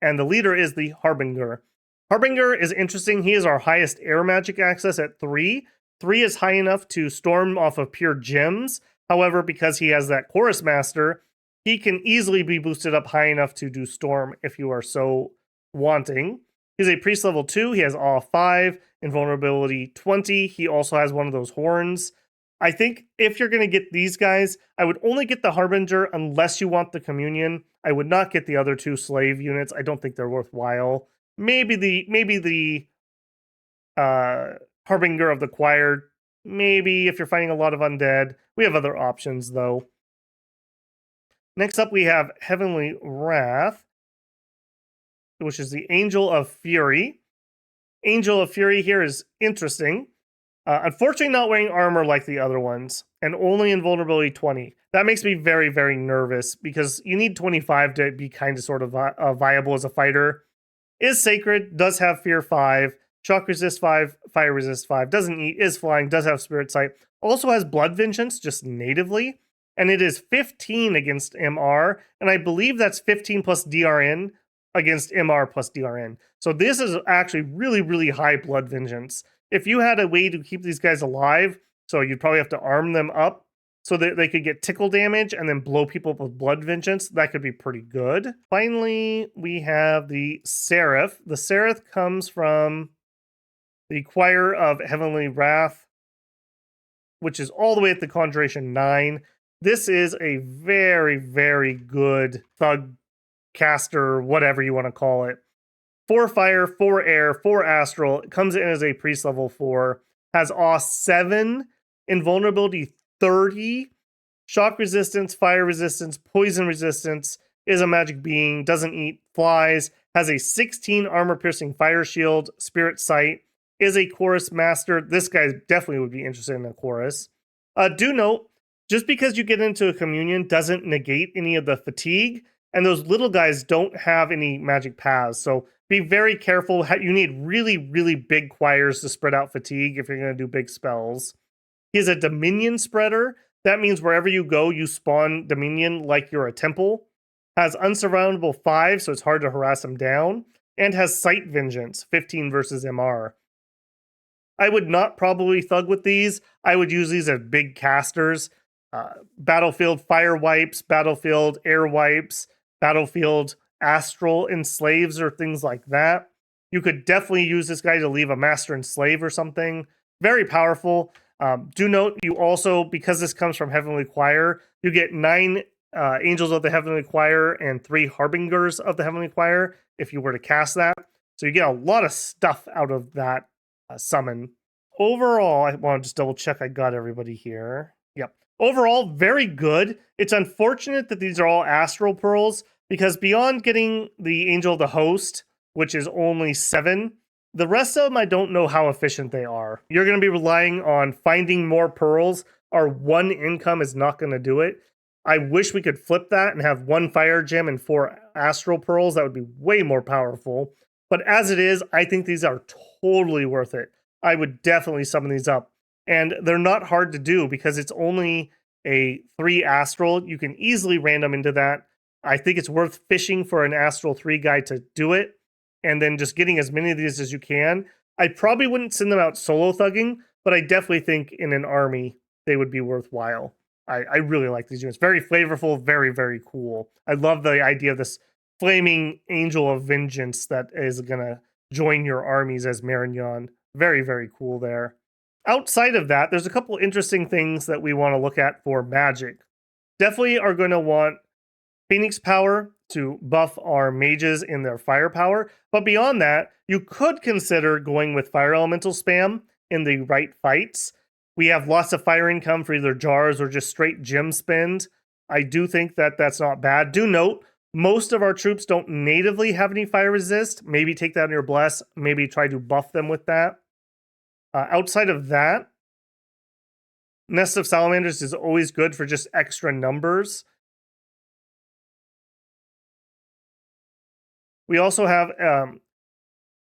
And the leader is the Harbinger. Harbinger is interesting. He is our highest air magic access at 3. 3 is high enough to storm off of pure gems. However, because he has that chorus master, he can easily be boosted up high enough to do storm if you are so wanting. He's a priest level 2. He has Awe 5, Invulnerability 20. He also has one of those horns. I think if you're going to get these guys, I would only get the Harbinger unless you want the Communion. I would not get the other 2 slave units. I don't think they're worthwhile. Maybe the Harbinger of the Choir. Maybe if you're fighting a lot of undead. We have other options though. Next up we have Heavenly Wrath, which is the Angel of Fury. Angel of Fury here is interesting. Unfortunately not wearing armor like the other ones, and only Invulnerability 20. That makes me very, very nervous, because you need 25 to be kind of sort of viable as a fighter. Is sacred, does have Fear 5, shock resist 5, fire resist 5, doesn't eat, is flying, does have spirit sight, also has blood vengeance just natively, and it is 15 against MR, and I believe that's 15 plus DRN against MR plus DRN. So this is actually really, really high blood vengeance. If you had a way to keep these guys alive, so you'd probably have to arm them up so that they could get tickle damage and then blow people up with blood vengeance, that could be pretty good. Finally, we have the Seraph. The Seraph comes from the Choir of Heavenly Wrath, which is all the way at the Conjuration 9. This is a very, very good thug caster, whatever you want to call it. 4 fire, 4 air, 4 astral. It comes in as a priest level 4. Has Awe 7, invulnerability 30, shock resistance, fire resistance, poison resistance, is a magic being, doesn't eat, flies, has a 16 armor piercing fire shield, spirit sight, is a chorus master. This guy definitely would be interested in a chorus. Do note, just because you get into a communion doesn't negate any of the fatigue, and those little guys don't have any magic paths, so be very careful. You need really, really big choirs to spread out fatigue if you're going to do big spells. He is a Dominion spreader. That means wherever you go, you spawn Dominion like you're a temple. Has Unsurroundable 5, so it's hard to harass him down. And has Sight Vengeance, 15 versus MR. I would not probably thug with these. I would use these as big casters. Battlefield Fire Wipes, Battlefield Air Wipes, Battlefield Astral Enslaves, or things like that. You could definitely use this guy to leave a Master Enslave or something. Very powerful. Do note, you also, because this comes from Heavenly Choir, you get 9 Angels of the Heavenly Choir and 3 Harbingers of the Heavenly Choir if you were to cast that. So you get a lot of stuff out of that summon. Overall, I want to just double check I got everybody here. Yep. Overall, very good. It's unfortunate that these are all Astral Pearls, because beyond getting the Angel of the Host, which is only 7, the rest of them, I don't know how efficient they are. You're going to be relying on finding more pearls. Our 1 income is not going to do it. I wish we could flip that and have 1 fire gem and 4 astral pearls. That would be way more powerful. But as it is, I think these are totally worth it. I would definitely summon these up. And they're not hard to do because it's only a 3 astral. You can easily random into that. I think it's worth fishing for an astral 3 guy to do it, and then just getting as many of these as you can. I probably wouldn't send them out solo thugging, but I definitely think in an army they would be worthwhile. I really like these units. Very flavorful, very, very cool. I love the idea of this flaming angel of vengeance that is going to join your armies as Marignon. Very, very cool there. Outside of that, there's a couple interesting things that we want to look at for magic. Definitely are going to want Phoenix Power to buff our mages in their firepower. But beyond that, you could consider going with Fire Elemental spam in the right fights. We have lots of fire income for either jars or just straight gem spend. I do think that that's not bad. Do note, most of our troops don't natively have any fire resist. Maybe take that on your bless. Maybe try to buff them with that. Outside of that, Nest of Salamanders is always good for just extra numbers. We also have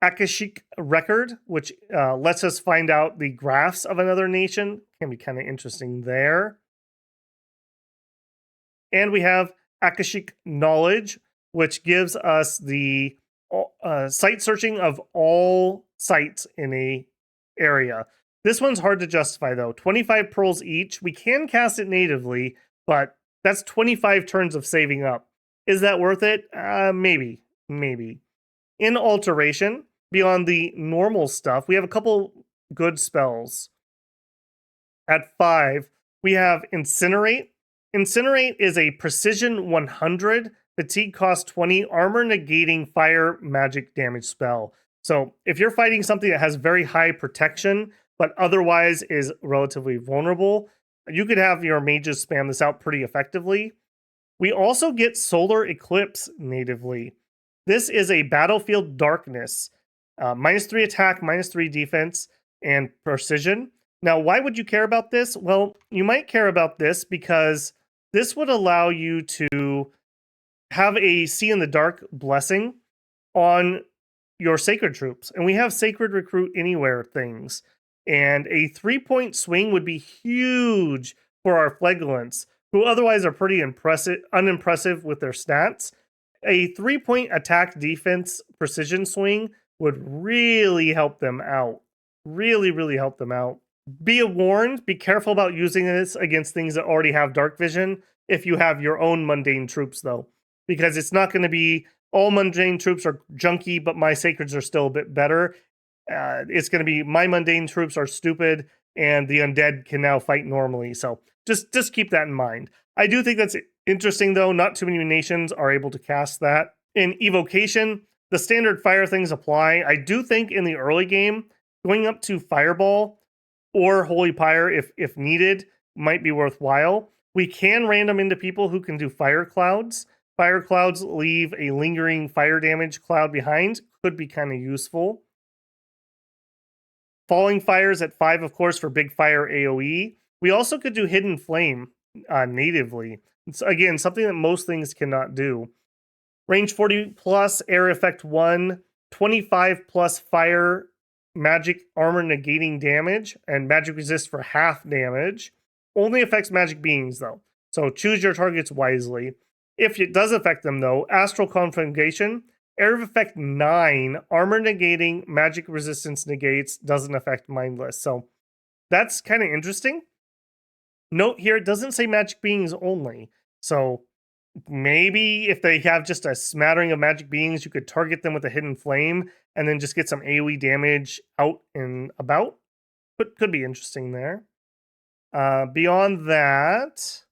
Akashic Record, which lets us find out the graphs of another nation. Can be kind of interesting there. And we have Akashic Knowledge, which gives us the site searching of all sites in a area. This one's hard to justify, though. 25 pearls each. We can cast it natively, but that's 25 turns of saving up. Is that worth it? Maybe. In Alteration, beyond the normal stuff, we have a couple good spells. At 5, we have Incinerate. Incinerate is a precision 100, fatigue cost 20, armor negating fire magic damage spell. So if you're fighting something that has very high protection, but otherwise is relatively vulnerable, you could have your mages spam this out pretty effectively. We also get Solar Eclipse natively. This is a Battlefield Darkness. -3 attack, -3 defense, and precision. Now, why would you care about this? Well, you might care about this because this would allow you to have a See in the Dark blessing on your sacred troops. And we have sacred recruit anywhere things. And a 3-point swing would be huge for our flagellants, who otherwise are pretty unimpressive with their stats. A 3-point attack defense precision swing would really help them out. Really, really help them out. Be warned, be careful about using this against things that already have dark vision if you have your own mundane troops, though. Because it's not going to be all mundane troops are junky, but my sacreds are still a bit better. It's going to be my mundane troops are stupid, and the undead can now fight normally. So just keep that in mind. I do think that's interesting, though. Not too many nations are able to cast that. In Evocation, the standard fire things apply. I do think in the early game, going up to Fireball or Holy Pyre, if needed, might be worthwhile. We can random into people who can do Fire Clouds. Fire Clouds leave a lingering fire damage cloud behind. Could be kind of useful. Falling Fires at 5, of course, for big fire AoE. We also could do Hidden Flame natively. It's, again, something that most things cannot do. Range 40 plus, air effect 1, 25 plus fire, magic armor negating damage, and magic resist for half damage. Only affects magic beings, though. So choose your targets wisely. If it does affect them, though, Astral Conflagration, air effect 9, armor negating, magic resistance negates, doesn't affect mindless. So that's kind of interesting. Note here, it doesn't say magic beings only. So maybe if they have just a smattering of magic beings, you could target them with a hidden flame and then just get some AoE damage out and about. But could be interesting there. Beyond that,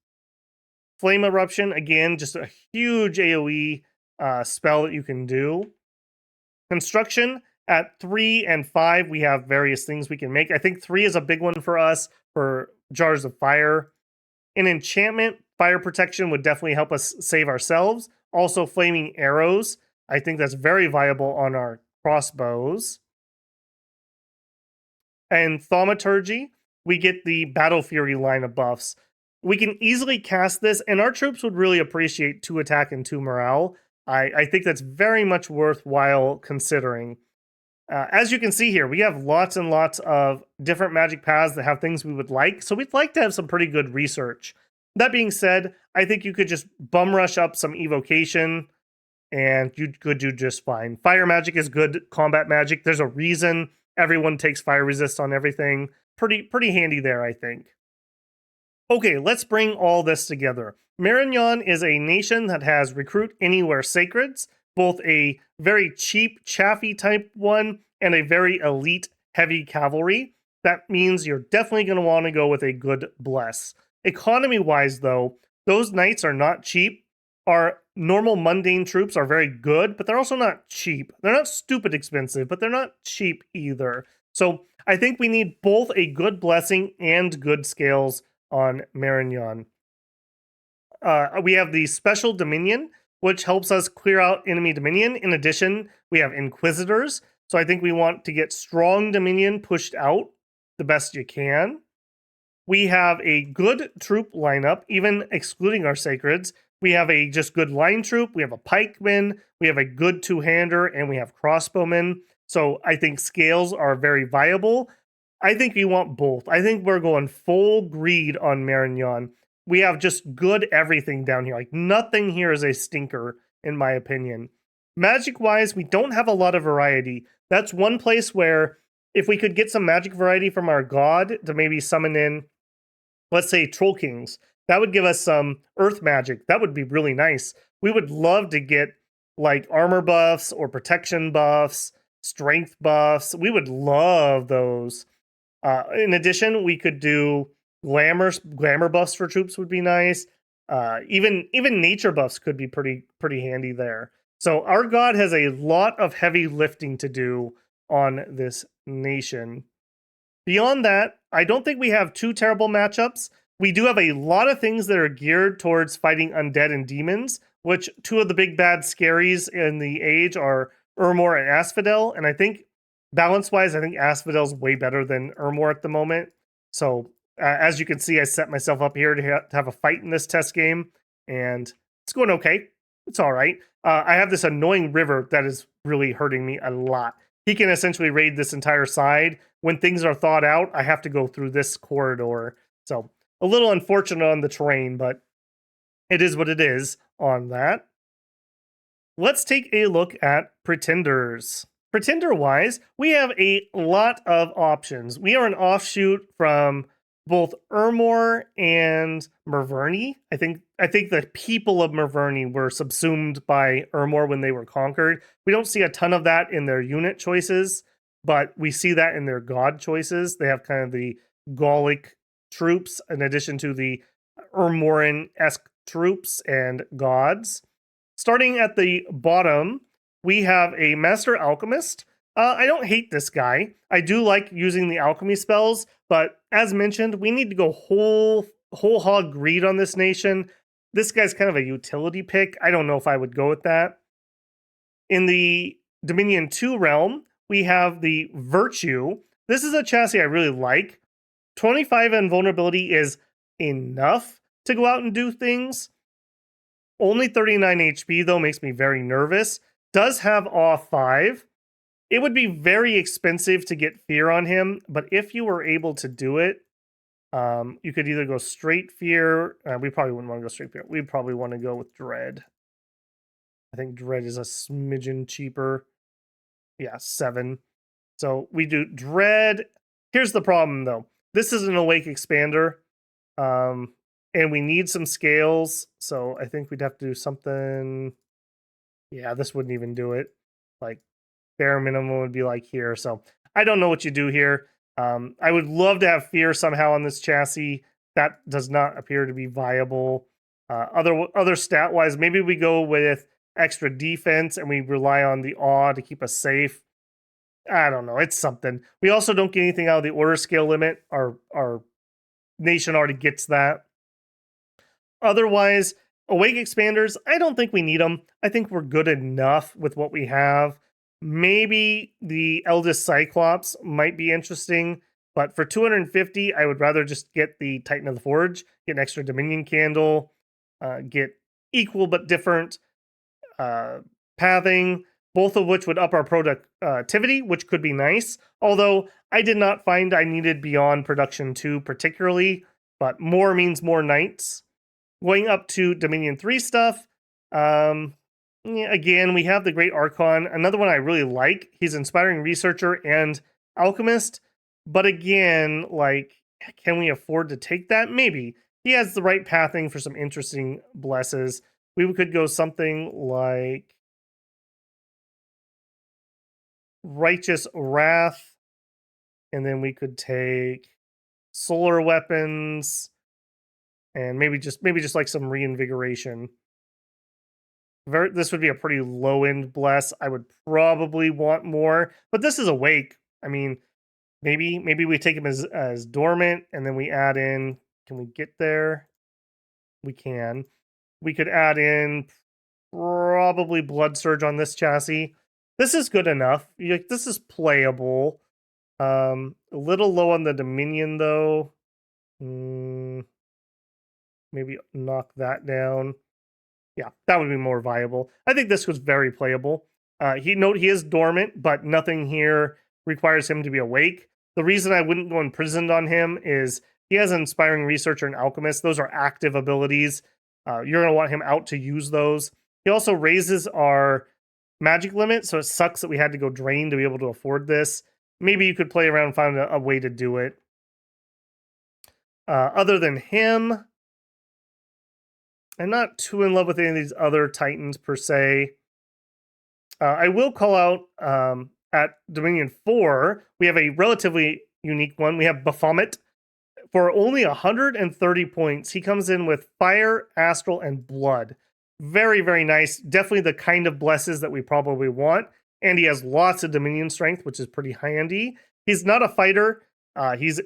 Flame Eruption, again, just a huge AoE spell that you can do. Construction, at 3 and 5, we have various things we can make. I think 3 is a big one for us for Jars of Fire. In Enchantment, Fire Protection would definitely help us save ourselves. Also, Flaming Arrows. I think that's very viable on our crossbows. And Thaumaturgy, we get the Battle Fury line of buffs. We can easily cast this, and our troops would really appreciate 2 attack and 2 morale. I think that's very much worthwhile considering. As you can see here, we have lots and lots of different magic paths that have things we would like, so we'd like to have some pretty good research. That being said, I think you could just bum rush up some evocation, and you could do just fine. Fire magic is good combat magic. There's a reason everyone takes fire resist on everything. Pretty handy there, I think. Okay, let's bring all this together. Marignon is a nation that has Recruit Anywhere Sacreds, both a very cheap, chaffy type one and a very elite, heavy cavalry. That means you're definitely going to want to go with a good Bless. Economy-wise, though, those knights are not cheap. Our normal mundane troops are very good, but they're also not cheap. They're not stupid expensive, but they're not cheap either. So I think we need both a good blessing and good scales on Marignon. We have the Special Dominion, which helps us clear out enemy Dominion. In addition, we have Inquisitors. So I think we want to get strong Dominion pushed out the best you can. We have a good troop lineup, even excluding our Sacreds. We have a just good line troop. We have a pikeman. We have a good two-hander, and we have crossbowmen. So I think scales are very viable. I think we want both. I think we're going full greed on Marignon. We have just good everything down here. Like, nothing here is a stinker, in my opinion. Magic-wise, we don't have a lot of variety. That's one place where if we could get some magic variety from our god to maybe summon in, let's say, Troll Kings, that would give us some earth magic. That would be really nice. We would love to get, like, armor buffs or protection buffs, strength buffs. We would love those. In addition, we could do glamour buffs for troops would be nice. Even nature buffs could be pretty handy there. So our god has a lot of heavy lifting to do on this nation. Beyond that, I don't think we have too terrible matchups. We do have a lot of things that are geared towards fighting undead and demons, which 2 of the big bad scaries in the age are Ermor and Asphodel, and I think balance-wise, I think Asphodel's way better than Ermor at the moment. So, as you can see, I set myself up here to have a fight in this test game, and it's going okay. It's all right. I have this annoying river that is really hurting me a lot. He can essentially raid this entire side. When things are thawed out, I have to go through this corridor. So a little unfortunate on the terrain, but it is what it is on that. Let's take a look at pretenders. Pretender wise, we have a lot of options. We are an offshoot from both Ermor and Merverni. I think the people of Merverni were subsumed by Ermor when they were conquered. We don't see a ton of that in their unit choices, but we see that in their god choices. They have kind of the Gallic troops in addition to the Ermoran-esque troops and gods. Starting at the bottom, we have a Master Alchemist. I don't hate this guy. I do like using the alchemy spells, but as mentioned, we need to go whole hog greed on this nation. This guy's kind of a utility pick. I don't know if I would go with that. In the Dominion 2 realm, we have the Virtue. This is a chassis I really like. 25 invulnerability is enough to go out and do things. Only 39 HP, though, makes me very nervous. Does have Awe 5. It would be very expensive to get Fear on him, but if you were able to do it, you could either go straight Fear. We probably wouldn't want to go straight Fear. We'd probably want to go with Dread. I think Dread is a smidgen cheaper. Yeah, 7. So we do Dread. Here's the problem, though. This is an Awake Expander. And we need some scales, so I think we'd have to do something. Yeah, this wouldn't even do it. Like, bare minimum would be like here. So I don't know what you do here. I would love to have Fear somehow on this chassis. That does not appear to be viable. Other stat-wise, maybe we go with extra defense and we rely on the Awe to keep us safe. I don't know. It's something. We also don't get anything out of the order scale limit. Our nation already gets that. Otherwise, Awake Expanders, I don't think we need them. I think we're good enough with what we have. Maybe the Eldest Cyclops might be interesting, but for 250, I would rather just get the Titan of the Forge, get an extra Dominion Candle, get equal but different pathing, both of which would up our productivity, which could be nice. Although I did not find I needed Beyond Production 2 particularly, but more means more knights. Going up to Dominion 3 stuff, again, we have the Great Archon. Another one I really like. He's Inspiring Researcher and Alchemist. But again, like, can we afford to take that? Maybe. He has the right pathing for some interesting blesses. We could go something like Righteous Wrath. And then we could take Solar Weapons. And maybe just like some Reinvigoration. This would be a pretty low end bless. I would probably want more, but this is Awake. I mean, maybe we take him as dormant, and then we add in. Can we get there? We can. We could add in probably Blood Surge on this chassis. This is good enough. This is playable. A little low on the Dominion though. Maybe knock that down. Yeah, that would be more viable. I think this was very playable. He is dormant, but nothing here requires him to be awake. The reason I wouldn't go imprisoned on him is he has an Inspiring Researcher and Alchemist. Those are active abilities. You're going to want him out to use those. He also raises our magic limit, so it sucks that we had to go drain to be able to afford this. Maybe you could play around and find a way to do it. Other than him, I'm not too in love with any of these other Titans per se. I will call out at Dominion 4, we have a relatively unique one. We have Baphomet. For only 130 points, he comes in with Fire, Astral, and Blood. Very, very nice. Definitely the kind of blesses that we probably want. And he has lots of Dominion strength, which is pretty handy. He's not a fighter. He's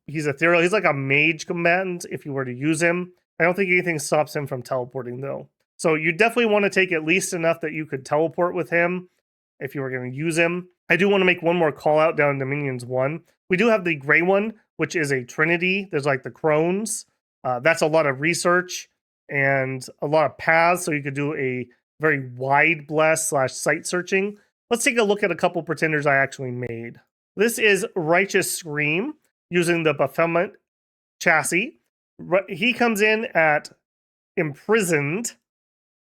ethereal. He's like a mage combatant if you were to use him. I don't think anything stops him from teleporting, though. So you definitely want to take at least enough that you could teleport with him if you were going to use him. I do want to make one more call out down in Dominions 1. We do have the gray one, which is a Trinity. There's like the Crones. That's a lot of research and a lot of paths. So you could do a very wide bless / sight searching. Let's take a look at a couple pretenders I actually made. This is Righteous Scream using the Baphomet chassis. He comes in at Imprisoned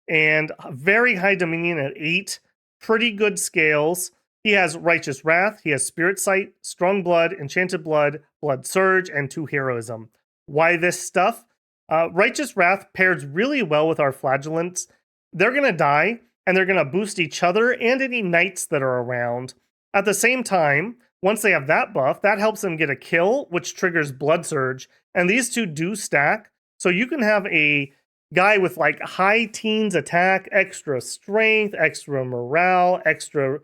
and very high dominion at 8. Pretty good scales. He has Righteous Wrath, he has Spirit Sight, Strong Blood, Enchanted Blood, Blood Surge, and 2 Heroism. Why this stuff? Righteous Wrath pairs really well with our Flagellants. They're going to die, and they're going to boost each other and any knights that are around. At the same time, once they have that buff, that helps them get a kill, which triggers Blood Surge, and these two do stack. So you can have a guy with like high teens attack, extra strength, extra morale, extra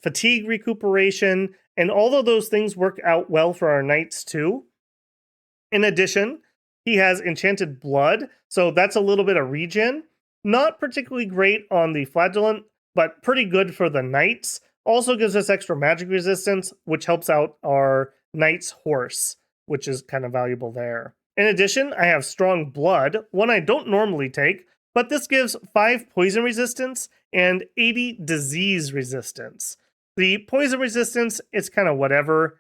fatigue recuperation, and all of those things work out well for our knights too. In addition, he has Enchanted Blood, so that's a little bit of regen. Not particularly great on the Flagellant, but pretty good for the knights. Also gives us extra magic resistance, which helps out our knight's horse, which is kind of valuable there. In addition, I have Strong Blood, one I don't normally take, but this gives 5 poison resistance and 80 disease resistance. The poison resistance, it's kind of whatever.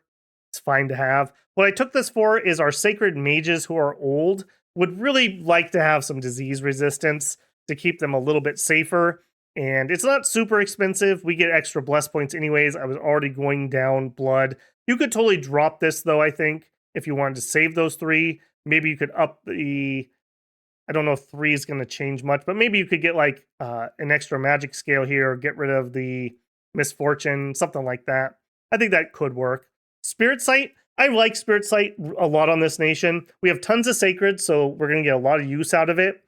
It's fine to have. What I took this for is our sacred mages who are old would really like to have some disease resistance to keep them a little bit safer. And it's not super expensive. We get extra bless points anyways. I was already going down blood. You could totally drop this though, I think, if you wanted to save those 3. Maybe you could up the... I don't know if 3 is going to change much, but maybe you could get like an extra magic scale here, or get rid of the misfortune, something like that. I think that could work. Spirit Sight, I like Spirit Sight a lot on this nation. We have tons of sacred, so we're going to get a lot of use out of it.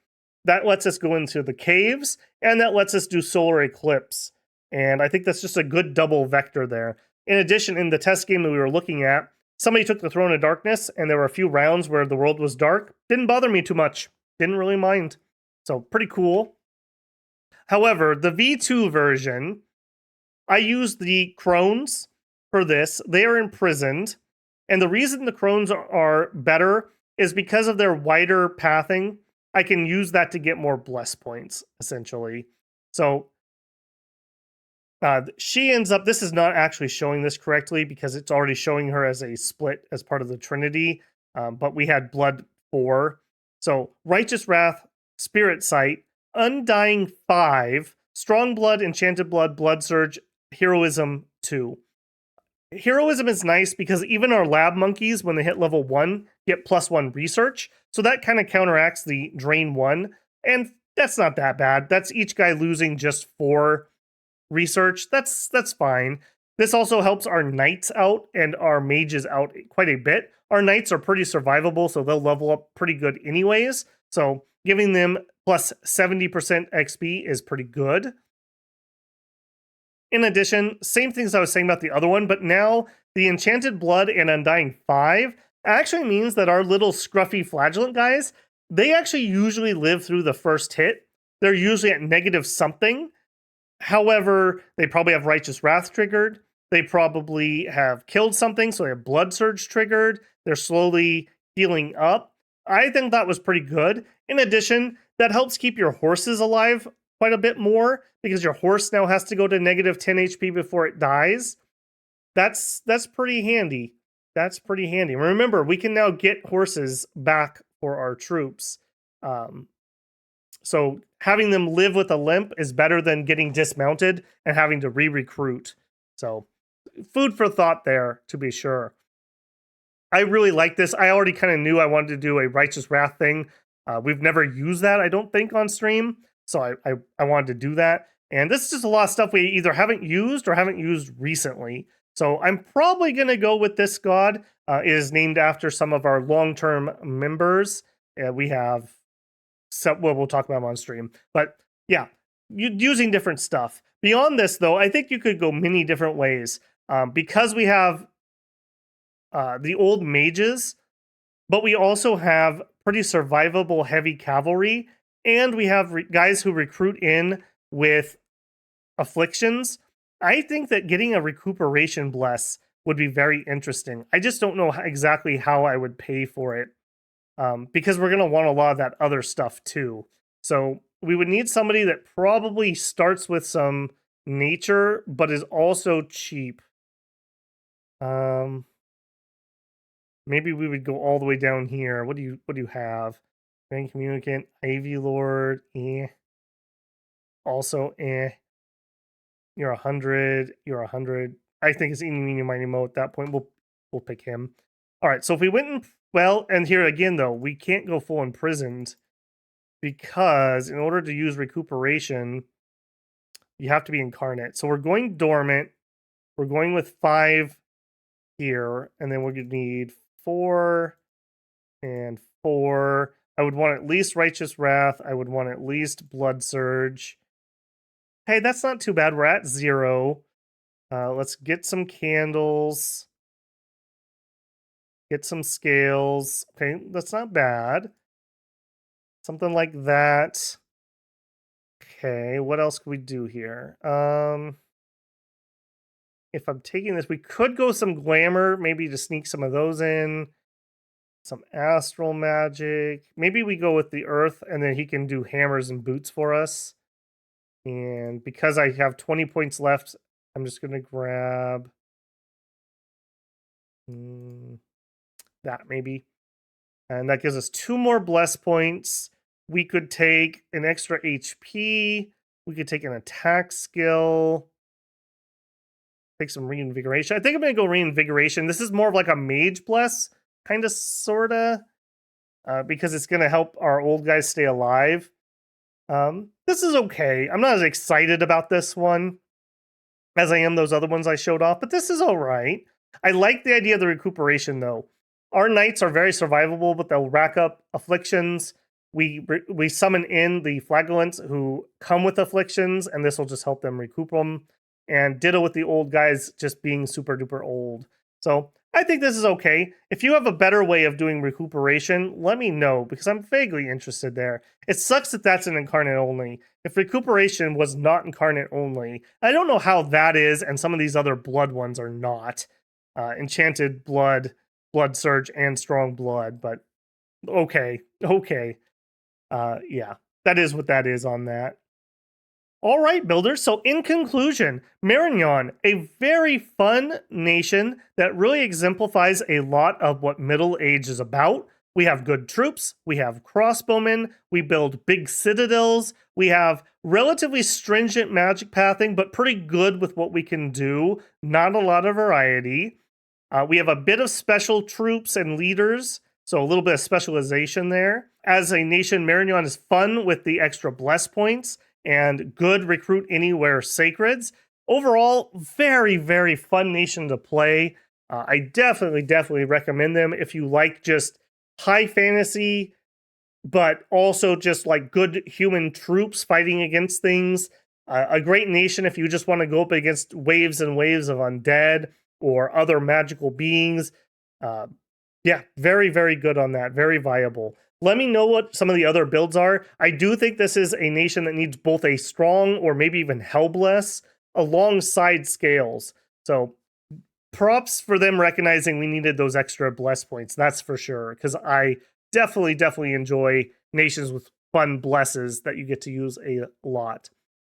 That lets us go into the caves, and that lets us do solar eclipse. And I think that's just a good double vector there. In addition, in the test game that we were looking at, somebody took the Throne of Darkness, and there were a few rounds where the world was dark. Didn't bother me too much. Didn't really mind. So pretty cool. However, the V2 version, I used the Crones for this. They are imprisoned. And the reason the Crones are better is because of their wider pathing. I can use that to get more bless points, essentially. So she ends up, this is not actually showing this correctly because it's already showing her as a split as part of the Trinity. But we had Blood 4. So Righteous Wrath, Spirit Sight, Undying 5, Strong Blood, Enchanted Blood, Blood Surge, Heroism 2. Heroism is nice because even our lab monkeys, when they hit level 1, get +1 research. So that kind of counteracts the Drain 1. And that's not that bad. That's each guy losing just 4 research. That's fine. This also helps our knights out and our mages out quite a bit. Our knights are pretty survivable, so they'll level up pretty good anyways. So giving them plus 70% XP is pretty good. In addition, same things I was saying about the other one, but now the Enchanted Blood and Undying 5 actually means that our little scruffy flagellant guys, they actually usually live through the first hit. They're usually at negative something. However, they probably have Righteous Wrath triggered. They probably have killed something, so they have Blood Surge triggered. They're slowly healing up. I think that was pretty good. In addition, that helps keep your horses alive quite a bit more because your horse now has to go to negative 10 HP before it dies. That's pretty handy. That's pretty handy. Remember, we can now get horses back for our troops. So having them live with a limp is better than getting dismounted and having to re-recruit. So food for thought there, to be sure. I really like this. I already kind of knew I wanted to do a Righteous Wrath thing. We've never used that, I don't think, on stream. So I wanted to do that. And this is just a lot of stuff we either haven't used or haven't used recently. So I'm probably going to go with this god. It is named after some of our long-term members. We have, well, we'll talk about them on stream. But yeah, using different stuff. Beyond this, though, I think you could go many different ways. Because we have the old mages, but we also have pretty survivable heavy cavalry, and we have guys who recruit in with afflictions. I think that getting a recuperation bless would be very interesting. I just don't know exactly how I would pay for it, because we're going to want a lot of that other stuff too. So we would need somebody that probably starts with some nature, but is also cheap. Maybe we would go all the way down here. What do you have? Grand Communicant, Ivy Lord, Also, You're 100. You're 100. I think it's eeny, meeny, miny, mo at that point. We'll pick him. All right, so if we went in, well, and here again, though, we can't go full imprisoned because in order to use recuperation, you have to be incarnate. So we're going dormant. We're going with 5 here, and then we're going to need 4 and 4. I would want at least Righteous Wrath. I would want at least Blood Surge. Hey, that's not too bad. We're at 0. Let's get some candles. Get some scales. Okay, that's not bad. Something like that. Okay, what else can we do here? If I'm taking this, we could go some glamour, maybe to sneak some of those in. Some astral magic. Maybe we go with the earth, and then he can do hammers and boots for us. And because I have 20 points left, I'm just going to grab that maybe. And that gives us 2 more bless points. We could take an extra HP. We could take an attack skill. Take some reinvigoration. I think I'm going to go reinvigoration. This is more of like a mage bless, kind of, sort of. Because it's going to help our old guys stay alive. This is okay. I'm not as excited about this one as I am those other ones I showed off, but this is all right. I like the idea of the recuperation, though. Our knights are very survivable, but they'll rack up afflictions. We summon in the flagellants who come with afflictions, and this will just help them recoup them. And ditto with the old guys just being super duper old. So I think this is okay. If you have a better way of doing recuperation, let me know, because I'm vaguely interested there. It sucks that that's an incarnate only. If recuperation was not incarnate only, I don't know how that is, and some of these other blood ones are not. Enchanted blood, blood surge, and strong blood, but okay. Yeah, that is what that is on that. All right, builders. So in conclusion, Marignon, a very fun nation that really exemplifies a lot of what Middle Age is about. We have good troops, we have crossbowmen, we build big citadels, we have relatively stringent magic pathing, but pretty good with what we can do. Not a lot of variety. We have a bit of special troops and leaders, so a little bit of specialization there. As a nation, Marignon is fun with the extra bless points and good recruit anywhere sacreds. Overall, very, very fun nation to play. I definitely recommend them if you like just high fantasy, but also just like good human troops fighting against things. A great nation if you just want to go up against waves and waves of undead or other magical beings. Yeah, very, very good on that. Very viable. Let me know what some of the other builds are. I do think this is a nation that needs both a strong or maybe even hellbless alongside scales. So props for them recognizing we needed those extra bless points. That's for sure. Because I definitely enjoy nations with fun blesses that you get to use a lot.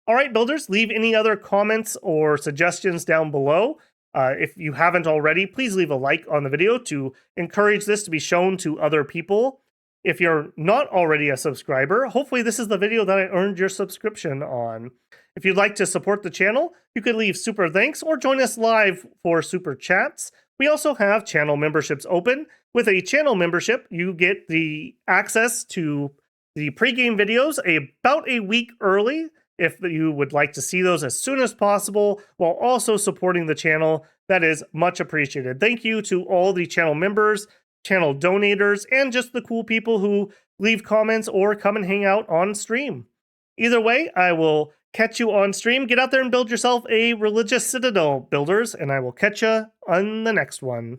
All right, builders, leave any other comments or suggestions down below. If you haven't already, please leave a like on the video to encourage this to be shown to other people. If you're not already a subscriber, hopefully this is the video that I earned your subscription on. If you'd like to support the channel, you could leave super thanks or join us live for super chats. We also have channel memberships open. With a channel membership, you get the access to the pregame videos about a week early, if you would like to see those as soon as possible, while also supporting the channel. That is much appreciated. Thank you to all the channel members, channel donators, and just the cool people who leave comments or come and hang out on stream. Either way, I will catch you on stream. Get out there and build yourself a religious citadel, builders, and I will catch you on the next one.